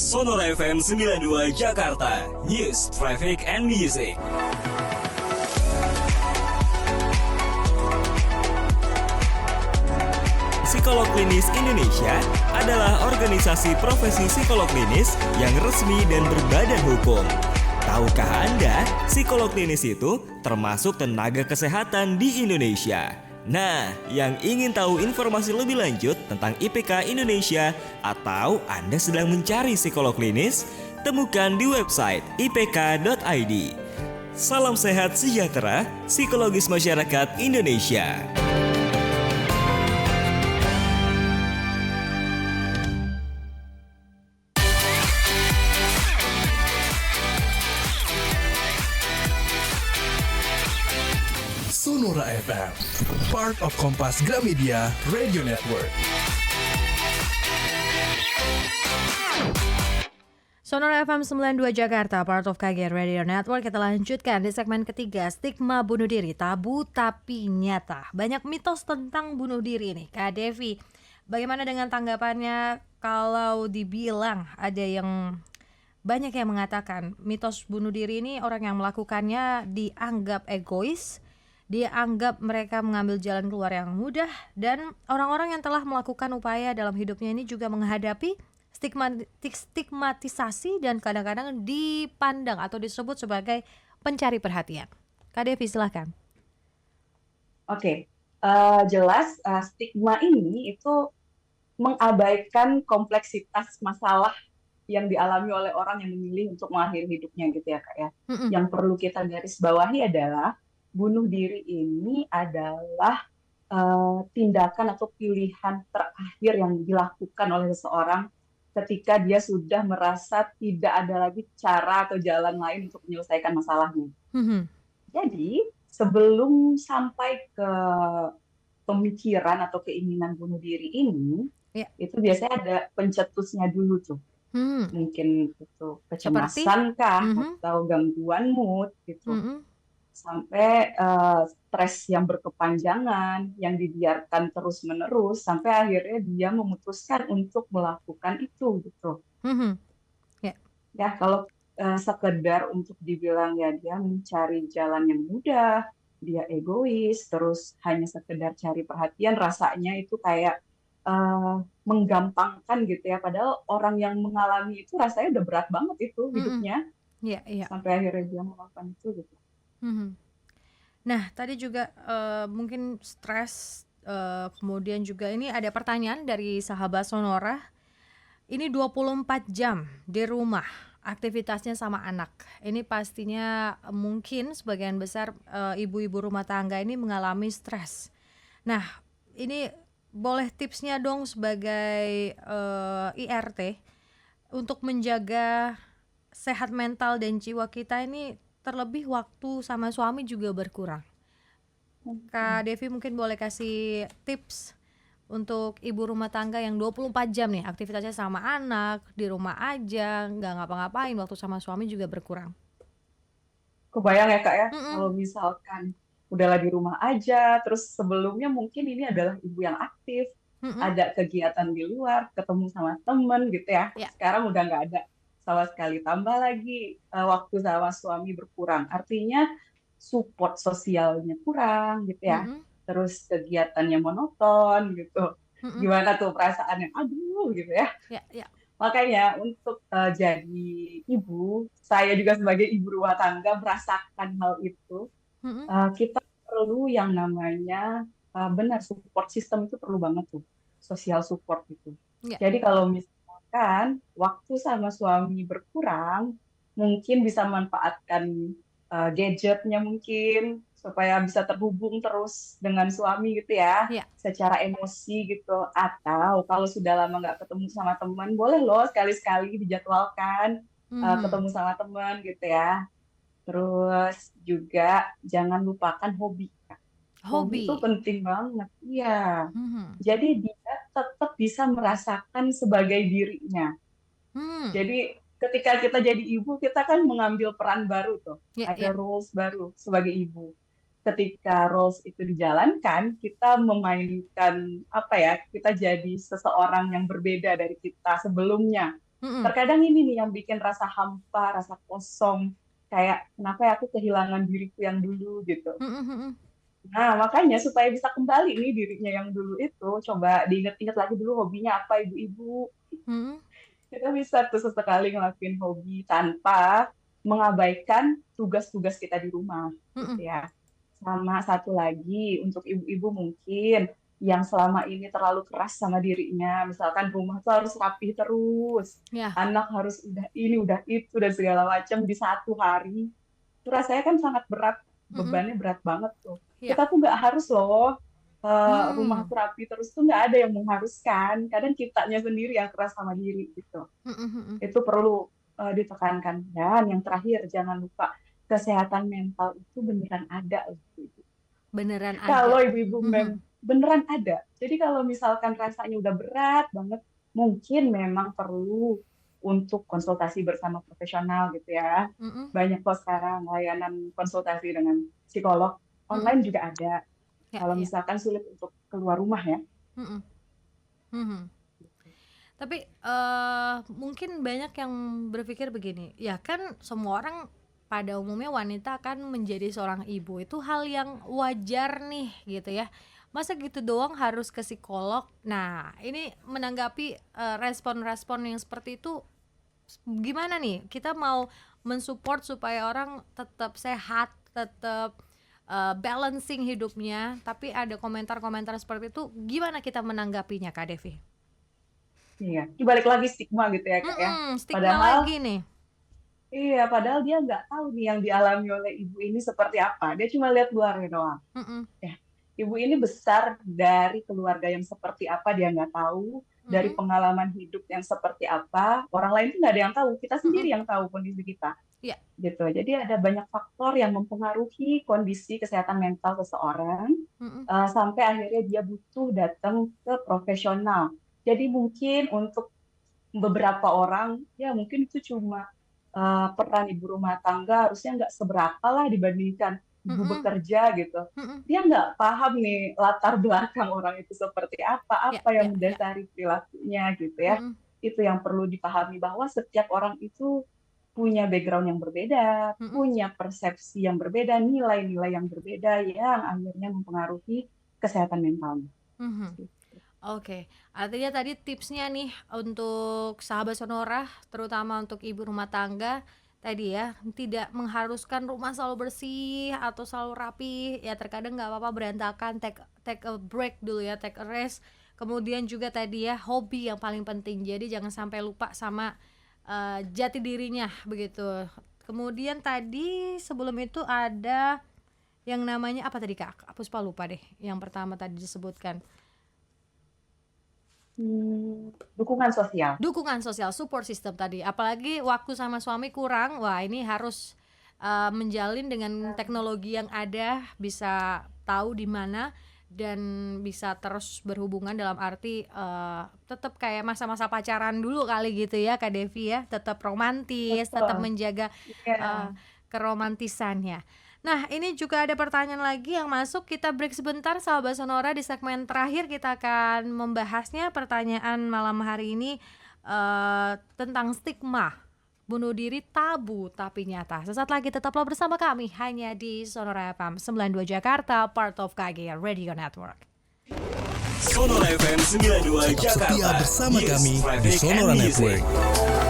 [SPEAKER 4] Sonora FM 92 Jakarta, News, Traffic, and Music. Psikolog Klinis Indonesia adalah organisasi profesi psikolog klinis yang resmi dan berbadan hukum. Tahukah Anda, psikolog klinis itu termasuk tenaga kesehatan di Indonesia? Nah, yang ingin tahu informasi lebih lanjut tentang IPK Indonesia atau Anda sedang mencari psikolog klinis, temukan di website ipk.id. Salam sehat sejahtera, psikologis masyarakat Indonesia.
[SPEAKER 3] Sonora FM, part of Kompas Gramedia Radio Network.
[SPEAKER 1] Sonora FM 92 Jakarta, part of KG Radio Network. Kita lanjutkan di segmen ketiga, stigma bunuh diri, tabu tapi nyata. Banyak mitos tentang bunuh diri nih, Kak Devi. Bagaimana dengan tanggapannya kalau dibilang ada yang banyak yang mengatakan mitos bunuh diri ini orang yang melakukannya dianggap egois, dianggap mereka mengambil jalan keluar yang mudah, dan orang-orang yang telah melakukan upaya dalam hidupnya ini juga menghadapi stigmatisasi dan kadang-kadang dipandang atau disebut sebagai pencari perhatian. Kak Devi, silahkan.
[SPEAKER 2] Oke, jelas stigma ini itu mengabaikan kompleksitas masalah yang dialami oleh orang yang memilih untuk mengakhiri hidupnya gitu ya Kak ya. Yang perlu kita garis bawahi adalah bunuh diri ini adalah tindakan atau pilihan terakhir yang dilakukan oleh seseorang ketika dia sudah merasa tidak ada lagi cara atau jalan lain untuk menyelesaikan masalahnya. Jadi sebelum sampai ke pemikiran atau keinginan bunuh diri ini, itu biasanya ada pencetusnya dulu tuh. Mungkin itu kecemasan kah, atau gangguan mood gitu. Sampai stres yang berkepanjangan, yang dibiarkan terus-menerus, sampai akhirnya dia memutuskan untuk melakukan itu gitu. Ya, kalau sekedar untuk dibilang ya dia mencari jalan yang mudah, dia egois, terus hanya sekedar cari perhatian, rasanya itu kayak menggampangkan gitu ya. Padahal orang yang mengalami itu rasanya udah berat banget itu hidupnya. Sampai akhirnya dia melakukan itu gitu.
[SPEAKER 1] Nah, tadi juga mungkin stres Kemudian juga ini ada pertanyaan dari sahabat Sonora. Ini 24 jam di rumah, aktivitasnya sama anak. Ini pastinya mungkin sebagian besar ibu-ibu rumah tangga ini mengalami stres. Nah, ini boleh tipsnya dong sebagai IRT untuk menjaga sehat mental dan jiwa kita ini, terlebih waktu sama suami juga berkurang. Kak Devi mungkin boleh kasih tips untuk ibu rumah tangga yang 24 jam nih aktivitasnya sama anak, di rumah aja, nggak ngapa-ngapain, waktu sama suami juga berkurang.
[SPEAKER 2] Kebayang ya Kak ya,
[SPEAKER 1] Mm-mm.
[SPEAKER 2] kalau misalkan udahlah di rumah aja, terus sebelumnya mungkin ini adalah ibu yang aktif,
[SPEAKER 1] Mm-mm.
[SPEAKER 2] ada kegiatan di luar, ketemu sama temen gitu ya.
[SPEAKER 1] Ya.
[SPEAKER 2] Sekarang udah nggak ada sama sekali. Tambah lagi waktu sama suami berkurang, artinya support sosialnya kurang gitu ya.
[SPEAKER 1] Mm-mm.
[SPEAKER 2] Terus kegiatannya monoton gitu.
[SPEAKER 1] Mm-mm.
[SPEAKER 2] Gimana tuh perasaannya? Aduh gitu ya.
[SPEAKER 1] Ya, ya.
[SPEAKER 2] Makanya untuk jadi ibu, saya juga sebagai ibu rumah tangga merasakan hal itu.
[SPEAKER 1] Mm-mm.
[SPEAKER 2] Kita perlu yang namanya benar support system itu perlu banget tuh, sosial support gitu.
[SPEAKER 1] Ya.
[SPEAKER 2] Jadi kalau misalkan waktu sama suami berkurang, mungkin bisa manfaatkan gadgetnya mungkin supaya bisa terhubung terus dengan suami gitu ya,
[SPEAKER 1] Ya.
[SPEAKER 2] secara emosi gitu. Atau kalau sudah lama nggak ketemu sama teman, boleh loh sekali-sekali dijadwalkan
[SPEAKER 1] Mhm.
[SPEAKER 2] ketemu sama teman gitu ya. Terus juga jangan lupakan hobi, Kak. Hobi itu
[SPEAKER 1] Hobi.
[SPEAKER 2] penting banget. Iya.
[SPEAKER 1] Mhm.
[SPEAKER 2] Jadi dia tetap bisa merasakan sebagai dirinya.
[SPEAKER 1] Hmm.
[SPEAKER 2] Jadi ketika kita jadi ibu, kita kan mengambil peran baru tuh.
[SPEAKER 1] Ya,
[SPEAKER 2] Ada
[SPEAKER 1] ya.
[SPEAKER 2] roles baru sebagai ibu. Ketika roles itu dijalankan, kita memainkan apa ya? Kita jadi seseorang yang berbeda dari kita sebelumnya.
[SPEAKER 1] Mm-mm.
[SPEAKER 2] Terkadang ini nih yang bikin rasa hampa, rasa kosong. Kayak kenapa ya aku kehilangan diriku yang dulu gitu.
[SPEAKER 1] Mm-mm.
[SPEAKER 2] Nah, makanya supaya bisa kembali nih dirinya yang dulu itu, coba diingat-ingat lagi dulu hobinya apa ibu-ibu.
[SPEAKER 1] Mm-mm.
[SPEAKER 2] Kita bisa tuh sesekali ngelakuin hobi tanpa mengabaikan tugas-tugas kita di rumah,
[SPEAKER 1] Mm-mm.
[SPEAKER 2] gitu ya. Sama satu lagi, untuk ibu-ibu mungkin yang selama ini terlalu keras sama dirinya, misalkan rumah tuh harus rapi terus,
[SPEAKER 1] Ya.
[SPEAKER 2] anak harus udah ini, udah itu, dan segala macam di satu hari, itu rasanya kan sangat berat,
[SPEAKER 1] Mm-mm.
[SPEAKER 2] bebannya berat banget tuh.
[SPEAKER 1] Ya.
[SPEAKER 2] Kita tuh nggak harus loh rumah
[SPEAKER 1] Hmm.
[SPEAKER 2] tuh rapi terus tuh nggak ada yang mengharuskan. Kadang kitanya sendiri yang keras sama diri gitu.
[SPEAKER 1] Mm-mm.
[SPEAKER 2] Itu perlu ditekankan. Dan yang terakhir jangan lupa kesehatan mental itu beneran ada loh, ibu.
[SPEAKER 1] Beneran
[SPEAKER 2] Kalau
[SPEAKER 1] ada.
[SPEAKER 2] ibu-ibu
[SPEAKER 1] Mhm.
[SPEAKER 2] beneran ada. Jadi kalau misalkan rasanya udah berat banget, mungkin memang perlu untuk konsultasi bersama profesional gitu ya.
[SPEAKER 1] Mm-mm.
[SPEAKER 2] Banyak kok sekarang layanan konsultasi dengan psikolog
[SPEAKER 1] Mm-mm.
[SPEAKER 2] online juga ada.
[SPEAKER 1] Ya,
[SPEAKER 2] Kalau
[SPEAKER 1] ya.
[SPEAKER 2] misalkan sulit untuk keluar rumah ya.
[SPEAKER 1] Mm-mm. Mhm. Tapi mungkin banyak yang berpikir begini, ya kan semua orang pada umumnya wanita kan menjadi seorang ibu itu hal yang wajar nih gitu ya. Masa gitu doang harus ke psikolog? Nah, ini menanggapi respon-respon yang seperti itu gimana nih? Kita mau mensupport supaya orang tetap sehat, tetap balancing hidupnya, tapi ada komentar-komentar seperti itu, gimana kita menanggapinya, Kak Devi?
[SPEAKER 2] Iya, balik lagi stigma gitu ya Kak ya.
[SPEAKER 1] Stigma
[SPEAKER 2] Padahal,
[SPEAKER 1] lagi nih.
[SPEAKER 2] padahal dia nggak tahu nih yang dialami oleh ibu ini seperti apa. Dia cuma lihat luarnya doang.
[SPEAKER 1] Mm-mm.
[SPEAKER 2] Ya, ibu ini besar dari keluarga yang seperti apa dia nggak tahu, dari
[SPEAKER 1] Mm-mm.
[SPEAKER 2] pengalaman hidup yang seperti apa. Orang lain tuh nggak ada yang tahu. Kita sendiri
[SPEAKER 1] Mm-mm.
[SPEAKER 2] yang tahu kondisi kita.
[SPEAKER 1] Iya.
[SPEAKER 2] Gitu. Jadi ada banyak faktor yang mempengaruhi kondisi kesehatan mental seseorang
[SPEAKER 1] Mm-mm.
[SPEAKER 2] sampai akhirnya dia butuh datang ke profesional. Jadi mungkin untuk beberapa orang, ya mungkin itu cuma peran ibu rumah tangga harusnya nggak seberapa lah dibandingkan ibu
[SPEAKER 1] Mm-mm.
[SPEAKER 2] bekerja gitu.
[SPEAKER 1] Mm-mm.
[SPEAKER 2] Dia nggak paham nih latar belakang orang itu seperti apa,
[SPEAKER 1] Ya,
[SPEAKER 2] apa
[SPEAKER 1] ya,
[SPEAKER 2] yang
[SPEAKER 1] ya.
[SPEAKER 2] mendasari perilakunya gitu ya.
[SPEAKER 1] Mm-mm.
[SPEAKER 2] Itu yang perlu dipahami bahwa setiap orang itu punya background yang berbeda,
[SPEAKER 1] Mm-mm.
[SPEAKER 2] punya persepsi yang berbeda, nilai-nilai yang berbeda yang akhirnya mempengaruhi kesehatan mentalnya.
[SPEAKER 1] Mhm. Oke, artinya tadi tipsnya nih untuk sahabat Sonora, terutama untuk ibu rumah tangga, tadi ya, tidak mengharuskan rumah selalu bersih atau selalu rapi. Ya terkadang nggak apa-apa berantakan, take a break dulu ya, take a rest. Kemudian juga tadi ya, hobi yang paling penting. Jadi jangan sampai lupa sama jati dirinya begitu. Kemudian tadi sebelum itu ada yang namanya apa tadi Kak? Aku lupa deh. Yang pertama tadi disebutkan.
[SPEAKER 2] Dukungan sosial.
[SPEAKER 1] Dukungan sosial, support system tadi. Apalagi waktu sama suami kurang, wah ini harus menjalin dengan teknologi yang ada, bisa tahu di mana dan bisa terus berhubungan dalam arti tetap kayak masa-masa pacaran dulu kali gitu ya Kak Devi ya, tetap romantis, tetap
[SPEAKER 2] Betul.
[SPEAKER 1] menjaga
[SPEAKER 2] Iya.
[SPEAKER 1] keromantisannya. Nah, ini juga ada pertanyaan lagi yang masuk. Kita break sebentar, sahabat Sonora. Di segmen terakhir kita akan membahasnya. Pertanyaan malam hari ini tentang stigma bunuh diri tabu tapi nyata. Sesaat lagi tetaplah bersama kami hanya di Sonora FM 92 Jakarta, part of KG Radio Network.
[SPEAKER 4] Sonora FM 92
[SPEAKER 3] Tetap setia
[SPEAKER 4] Jakarta.
[SPEAKER 3] bersama
[SPEAKER 4] Yes,
[SPEAKER 3] kami di
[SPEAKER 4] traffic
[SPEAKER 3] Sonora
[SPEAKER 4] and music.
[SPEAKER 3] Network.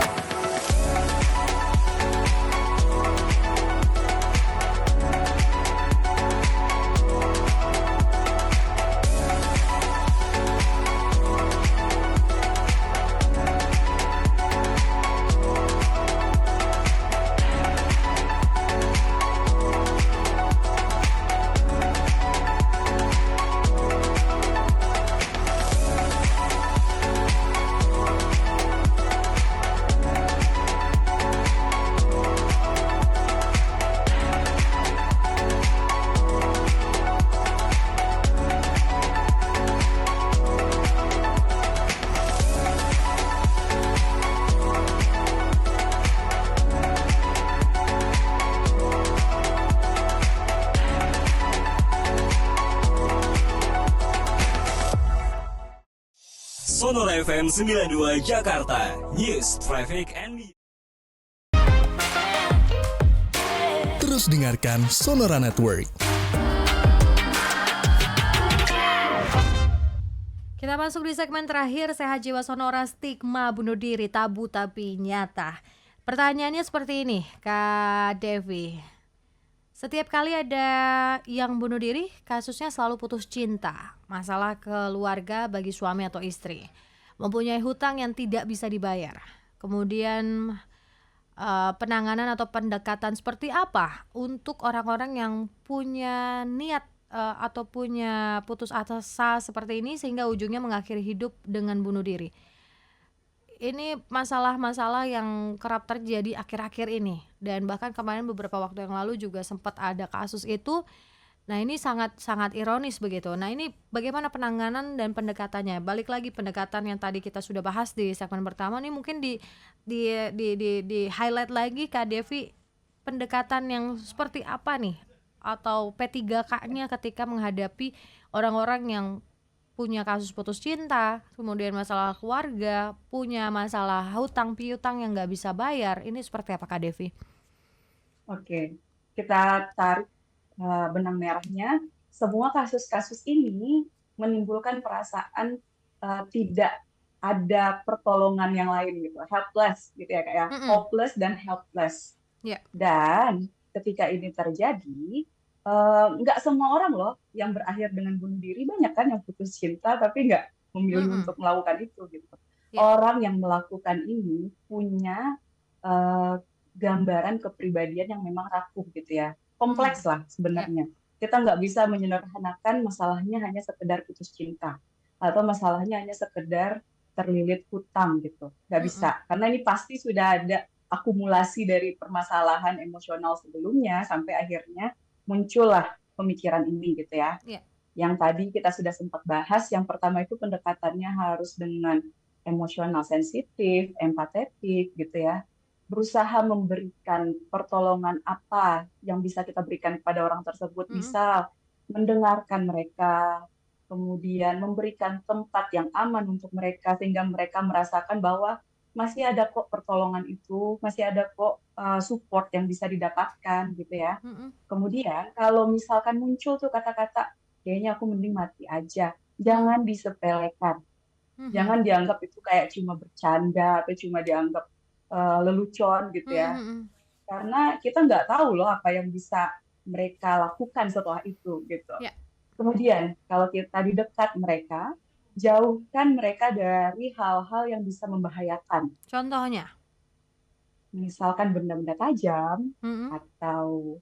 [SPEAKER 4] Sonora FM 92 Jakarta. News, traffic and music.
[SPEAKER 3] Terus dengarkan Sonora Network.
[SPEAKER 1] Kita masuk di segmen terakhir, Sehat Jiwa Sonora, stigma bunuh diri tabu tapi nyata. Pertanyaannya seperti ini, Kak Devi. Setiap kali ada yang bunuh diri, kasusnya selalu putus cinta, masalah keluarga bagi suami atau istri, mempunyai hutang yang tidak bisa dibayar. Kemudian penanganan atau pendekatan seperti apa untuk orang-orang yang punya niat atau punya putus asa seperti ini sehingga ujungnya mengakhiri hidup dengan bunuh diri. Ini masalah-masalah yang kerap terjadi akhir-akhir ini, dan bahkan kemarin beberapa waktu yang lalu juga sempat ada kasus itu. Nah ini sangat ironis begitu. Nah ini bagaimana penanganan dan pendekatannya? Balik lagi pendekatan yang tadi kita sudah bahas di segmen pertama nih, mungkin di highlight lagi Kak Devi, pendekatan yang seperti apa nih atau P3K-nya ketika menghadapi orang-orang yang punya kasus putus cinta, kemudian masalah keluarga, punya masalah hutang piutang yang nggak bisa bayar. Ini seperti apa Kak Devi?
[SPEAKER 2] Oke, kita tarik benang merahnya. Semua kasus-kasus ini menimbulkan perasaan tidak ada pertolongan yang lain gitu, helpless gitu ya kayak hopeless dan helpless.
[SPEAKER 1] Yeah.
[SPEAKER 2] Dan ketika ini terjadi, nggak semua orang loh yang berakhir dengan bunuh diri, banyak kan yang putus cinta tapi nggak memilih untuk melakukan itu gitu.
[SPEAKER 1] Yeah.
[SPEAKER 2] Orang yang melakukan ini punya gambaran kepribadian yang memang rapuh gitu ya, kompleks lah sebenarnya. Kita nggak bisa menyederhanakan masalahnya hanya sekedar putus cinta atau masalahnya hanya sekedar terlilit hutang gitu, nggak bisa, karena ini pasti sudah ada akumulasi dari permasalahan emosional sebelumnya sampai akhirnya muncullah pemikiran ini gitu ya.
[SPEAKER 1] Yeah.
[SPEAKER 2] Yang tadi kita sudah sempat bahas, yang pertama itu pendekatannya harus dengan emosional sensitif, empatetik gitu ya. Berusaha memberikan pertolongan apa yang bisa kita berikan kepada orang tersebut, misal mendengarkan mereka, kemudian memberikan tempat yang aman untuk mereka sehingga mereka merasakan bahwa masih ada kok pertolongan itu, masih ada kok support yang bisa didapatkan gitu ya. Kemudian kalau misalkan muncul tuh kata-kata, kayaknya aku mending mati aja, jangan disepelekan. Jangan dianggap itu kayak cuma bercanda atau cuma dianggap lelucon gitu ya. karena kita nggak tahu loh apa yang bisa mereka lakukan setelah itu gitu.
[SPEAKER 1] Ya.
[SPEAKER 2] Kemudian kalau kita di dekat mereka, jauhkan mereka dari hal-hal yang bisa membahayakan.
[SPEAKER 1] Contohnya.
[SPEAKER 2] Misalkan benda-benda tajam
[SPEAKER 1] Mm-mm.
[SPEAKER 2] atau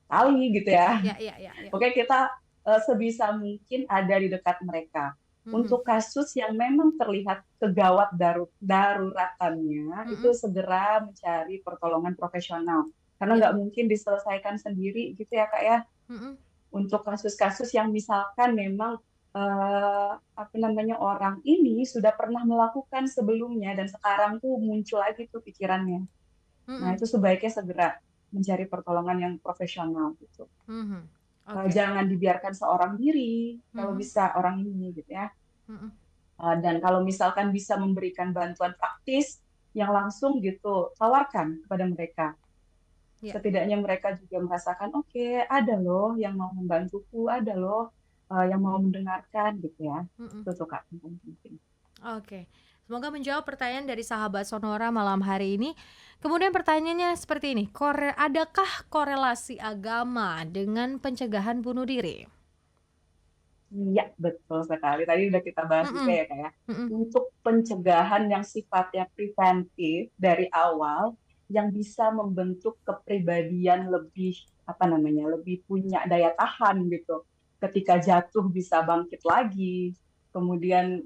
[SPEAKER 2] tali gitu ya.
[SPEAKER 1] Ya.
[SPEAKER 2] Oke, kita sebisa mungkin ada di dekat mereka.
[SPEAKER 1] Mm-mm.
[SPEAKER 2] Untuk kasus yang memang terlihat kegawat daruratannya, itu
[SPEAKER 1] Mm-mm.
[SPEAKER 2] segera mencari pertolongan profesional. Karena
[SPEAKER 1] Ya.
[SPEAKER 2] nggak mungkin diselesaikan sendiri gitu ya Kak ya.
[SPEAKER 1] Mm-mm.
[SPEAKER 2] Untuk kasus-kasus yang misalkan memang orang ini sudah pernah melakukan sebelumnya dan sekarang tuh muncul lagi tuh pikirannya. Nah,
[SPEAKER 1] Mm-mm.
[SPEAKER 2] itu sebaiknya segera mencari pertolongan yang profesional gitu.
[SPEAKER 1] Mhm. Oke.
[SPEAKER 2] Jangan dibiarkan seorang diri, kalau
[SPEAKER 1] Mhm.
[SPEAKER 2] bisa orang ini gitu ya.
[SPEAKER 1] Mm-mm.
[SPEAKER 2] Dan kalau misalkan bisa memberikan bantuan praktis yang langsung gitu, tawarkan kepada mereka.
[SPEAKER 1] Ya.
[SPEAKER 2] Setidaknya mereka juga merasakan, oke, ada loh yang mau membantuku, ada loh yang mau mendengarkan gitu ya.
[SPEAKER 1] Mm-mm.
[SPEAKER 2] Itu tuh Kak, yang paling penting.
[SPEAKER 1] Oke. Semoga menjawab pertanyaan dari sahabat Sonora malam hari ini. Kemudian pertanyaannya seperti ini. Adakah korelasi agama dengan pencegahan bunuh diri?
[SPEAKER 2] Iya, betul sekali. Tadi udah kita bahas juga
[SPEAKER 1] Mm-mm.
[SPEAKER 2] ya, Kak ya.
[SPEAKER 1] Mm-mm.
[SPEAKER 2] Untuk pencegahan yang sifatnya preventif dari awal, yang bisa membentuk kepribadian lebih, lebih punya daya tahan gitu. Ketika jatuh bisa bangkit lagi. Kemudian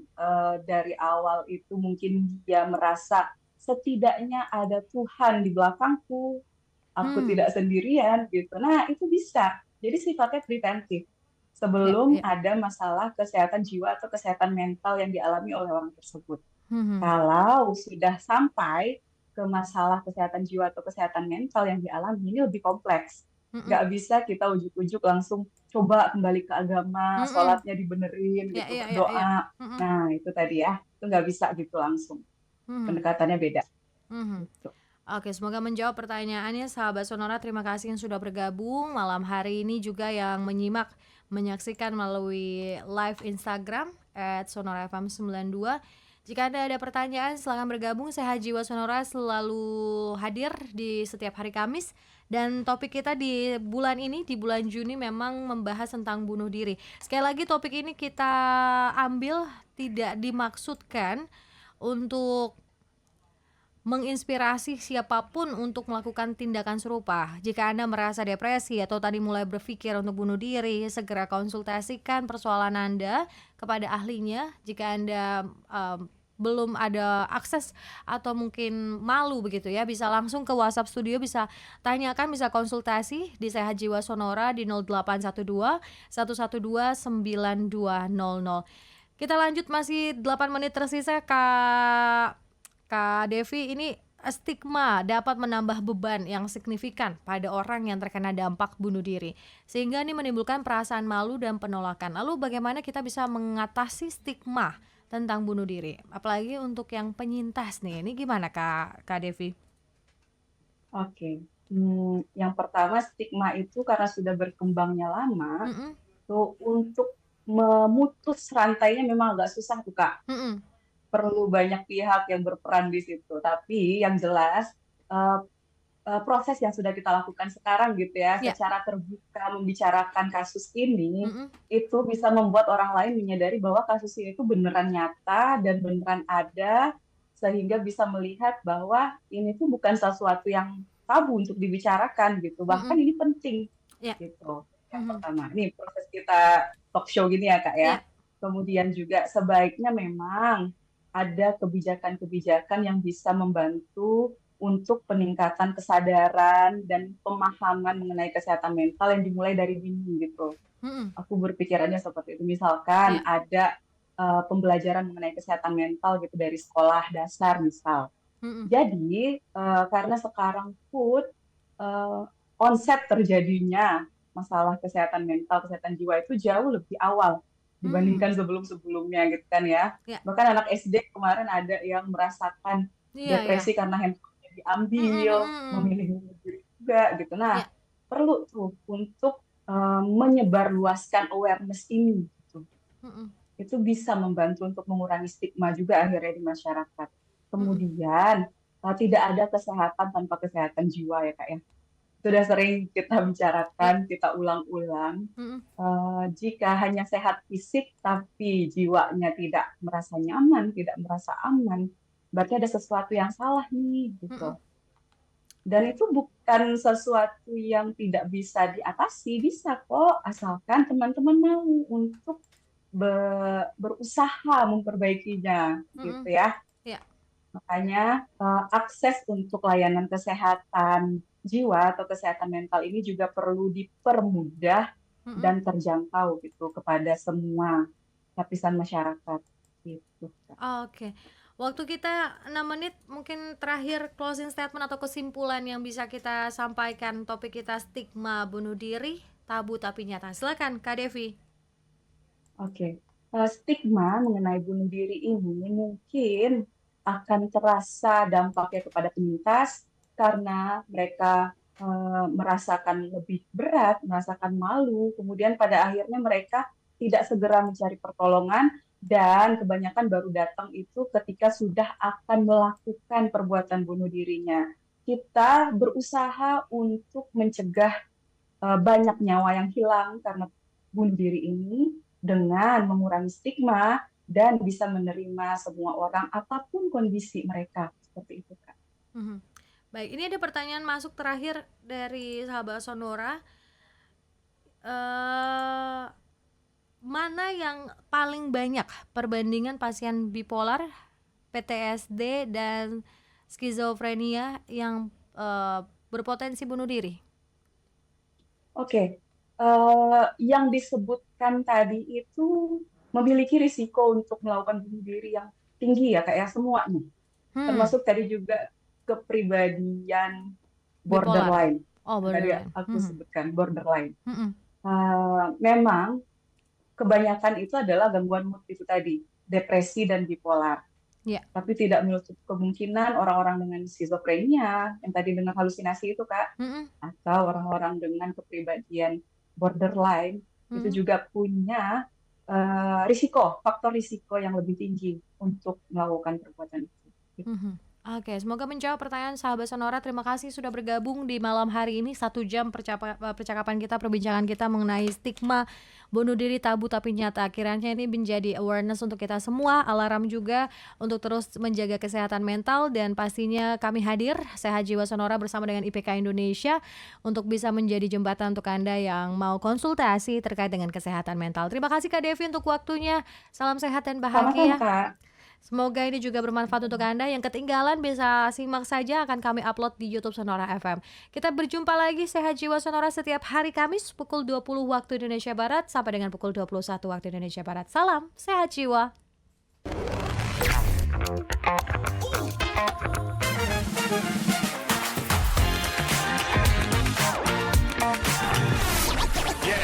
[SPEAKER 2] dari awal itu mungkin dia merasa setidaknya ada Tuhan di belakangku, aku
[SPEAKER 1] Hmm.
[SPEAKER 2] tidak sendirian gitu. Nah, itu bisa. Jadi sifatnya preventif sebelum
[SPEAKER 1] Ya.
[SPEAKER 2] ada masalah kesehatan jiwa atau kesehatan mental yang dialami oleh orang tersebut.
[SPEAKER 1] Mhm.
[SPEAKER 2] Kalau sudah sampai ke masalah kesehatan jiwa atau kesehatan mental yang dialami, ini lebih kompleks.
[SPEAKER 1] Mm-mm.
[SPEAKER 2] Nggak bisa kita ujuk-ujuk langsung coba kembali ke agama,
[SPEAKER 1] Mm-mm.
[SPEAKER 2] sholatnya dibenerin
[SPEAKER 1] Ya.
[SPEAKER 2] gitu, berdoa.
[SPEAKER 1] Mm-mm.
[SPEAKER 2] Nah, itu tadi ya, itu nggak bisa gitu langsung.
[SPEAKER 1] Mhm.
[SPEAKER 2] Pendekatannya beda.
[SPEAKER 1] Mhm.
[SPEAKER 2] Gitu.
[SPEAKER 1] Oke, semoga menjawab pertanyaannya sahabat Sonora. Terima kasih yang sudah bergabung malam hari ini, juga yang menyaksikan melalui live Instagram @sonorafm92. Jika Anda ada pertanyaan, silakan bergabung. Sehat Jiwa Sonora selalu hadir di setiap hari Kamis. Dan topik kita di bulan ini, di bulan Juni, memang membahas tentang bunuh diri. Sekali lagi, topik ini kita ambil tidak dimaksudkan untuk menginspirasi siapapun untuk melakukan tindakan serupa. Jika Anda merasa depresi atau tadi mulai berpikir untuk bunuh diri, segera konsultasikan persoalan Anda kepada ahlinya. Jika Anda belum ada akses atau mungkin malu begitu ya, bisa langsung ke WhatsApp studio, bisa tanyakan, bisa konsultasi di Sehat Jiwa Sonora di 0812 112 9200. Kita lanjut, masih 8 menit tersisa. Kak Devi, ini stigma dapat menambah beban yang signifikan pada orang yang terkena dampak bunuh diri, sehingga ini menimbulkan perasaan malu dan penolakan. Lalu bagaimana kita bisa mengatasi stigma tentang bunuh diri, apalagi untuk yang penyintas nih? Ini gimana Kak Devi?
[SPEAKER 2] Oke. Yang pertama, stigma itu karena sudah berkembangnya lama,
[SPEAKER 1] Mm-mm.
[SPEAKER 2] tuh untuk memutus rantainya memang agak susah tuh Kak.
[SPEAKER 1] Mm-mm.
[SPEAKER 2] Perlu banyak pihak yang berperan di situ. Tapi yang jelas proses yang sudah kita lakukan sekarang gitu ya,
[SPEAKER 1] Ya.
[SPEAKER 2] secara terbuka membicarakan kasus ini,
[SPEAKER 1] Mm-mm.
[SPEAKER 2] itu bisa membuat orang lain menyadari bahwa kasus ini itu beneran nyata dan beneran ada, sehingga bisa melihat bahwa ini tuh bukan sesuatu yang tabu untuk dibicarakan gitu. Bahkan
[SPEAKER 1] Mm-mm.
[SPEAKER 2] ini penting
[SPEAKER 1] Ya.
[SPEAKER 2] gitu. Yang
[SPEAKER 1] Mhm.
[SPEAKER 2] pertama, ini proses kita talk show gini ya Kak ya.
[SPEAKER 1] Ya.
[SPEAKER 2] Kemudian juga sebaiknya memang ada kebijakan-kebijakan yang bisa membantu untuk peningkatan kesadaran dan pemahaman mengenai kesehatan mental yang dimulai dari dini gitu.
[SPEAKER 1] Mm-mm.
[SPEAKER 2] Aku berpikirannya seperti itu. Misalkan
[SPEAKER 1] Ya.
[SPEAKER 2] ada pembelajaran mengenai kesehatan mental gitu dari sekolah dasar misal.
[SPEAKER 1] Mm-mm.
[SPEAKER 2] Jadi karena sekarang pun onset terjadinya masalah kesehatan mental, kesehatan jiwa itu jauh lebih awal dibandingkan sebelum-sebelumnya gitu kan ya.
[SPEAKER 1] Ya.
[SPEAKER 2] Bahkan anak SD kemarin ada yang merasakan
[SPEAKER 1] Iya,
[SPEAKER 2] depresi karena handphonenya diambil, memilih bunuh diri juga gitu. Nah,
[SPEAKER 1] Ya.
[SPEAKER 2] perlu tuh untuk menyebarluaskan awareness ini gitu.
[SPEAKER 1] Mm-mm.
[SPEAKER 2] Itu bisa membantu untuk mengurangi stigma juga akhirnya di masyarakat. Kemudian tidak ada kesehatan tanpa kesehatan jiwa ya Kak ya. Sudah sering kita bicarakan, kita ulang-ulang.
[SPEAKER 1] Mm-mm.
[SPEAKER 2] Jika hanya sehat fisik tapi jiwanya tidak merasa nyaman, tidak merasa aman, berarti ada sesuatu yang salah nih
[SPEAKER 1] Mm-mm.
[SPEAKER 2] gitu. Dan itu bukan sesuatu yang tidak bisa diatasi, bisa kok, asalkan teman-teman mau untuk berusaha memperbaikinya, gitu
[SPEAKER 1] Mm-mm.
[SPEAKER 2] ya.
[SPEAKER 1] Ya.
[SPEAKER 2] Makanya akses untuk layanan kesehatan jiwa atau kesehatan mental ini juga perlu dipermudah
[SPEAKER 1] Mm-mm.
[SPEAKER 2] dan terjangkau gitu kepada semua lapisan masyarakat gitu, Kak.
[SPEAKER 1] Oke. Waktu kita 6 menit, mungkin terakhir closing statement atau kesimpulan yang bisa kita sampaikan topik kita stigma bunuh diri, tabu tapi nyata. Silakan Kak Devi.
[SPEAKER 2] Oke. Stigma mengenai bunuh diri ini mungkin akan terasa dampaknya kepada penyintas karena mereka merasakan lebih berat, merasakan malu, kemudian pada akhirnya mereka tidak segera mencari pertolongan dan kebanyakan baru datang itu ketika sudah akan melakukan perbuatan bunuh dirinya. Kita berusaha untuk mencegah banyak nyawa yang hilang karena bunuh diri ini dengan mengurangi stigma dan bisa menerima semua orang apapun kondisi mereka. Seperti itu, Kak.
[SPEAKER 1] Mhm. Baik, ini ada pertanyaan masuk terakhir dari sahabat Sonora. Eh, Mana yang paling banyak perbandingan pasien bipolar, PTSD, dan skizofrenia yang berpotensi bunuh diri?
[SPEAKER 2] Oke, yang disebutkan tadi itu memiliki risiko untuk melakukan bunuh diri yang tinggi ya, Kak ya, semuanya. Termasuk tadi juga kepribadian
[SPEAKER 1] Bipolar.
[SPEAKER 2] borderline.
[SPEAKER 1] Oh,
[SPEAKER 2] Yang tadi
[SPEAKER 1] borderline.
[SPEAKER 2] aku sebutkan, borderline.
[SPEAKER 1] Mhm.
[SPEAKER 2] Memang kebanyakan itu adalah gangguan mood itu tadi, depresi dan bipolar.
[SPEAKER 1] Ya.
[SPEAKER 2] Tapi tidak menutup kemungkinan orang-orang dengan skizofrenia, yang tadi dengan halusinasi itu, Kak,
[SPEAKER 1] Mhm.
[SPEAKER 2] atau orang-orang dengan kepribadian borderline, itu
[SPEAKER 1] Mhm.
[SPEAKER 2] juga punya faktor risiko yang lebih tinggi untuk melakukan perbuatan itu.
[SPEAKER 1] Mhm. Oke, semoga menjawab pertanyaan sahabat Sonora. Terima kasih sudah bergabung di malam hari ini. 1 jam percakapan kita, perbincangan kita mengenai stigma bunuh diri tabu tapi nyata. Kiranya ini menjadi awareness untuk kita semua, alarm juga untuk terus menjaga kesehatan mental. Dan pastinya kami hadir, Sehat Jiwa Sonora bersama dengan IPK Indonesia untuk bisa menjadi jembatan untuk Anda yang mau konsultasi terkait dengan kesehatan mental. Terima kasih Kak Devi untuk waktunya. Salam sehat dan
[SPEAKER 2] Sama-sama,
[SPEAKER 1] bahagia.
[SPEAKER 2] Kak.
[SPEAKER 1] Semoga ini juga bermanfaat untuk Anda. Yang ketinggalan bisa simak saja, akan kami upload di YouTube Sonora FM. Kita berjumpa lagi Sehat Jiwa Sonora setiap hari Kamis pukul 20 waktu Indonesia Barat sampai dengan pukul 21 waktu Indonesia Barat. Salam Sehat Jiwa.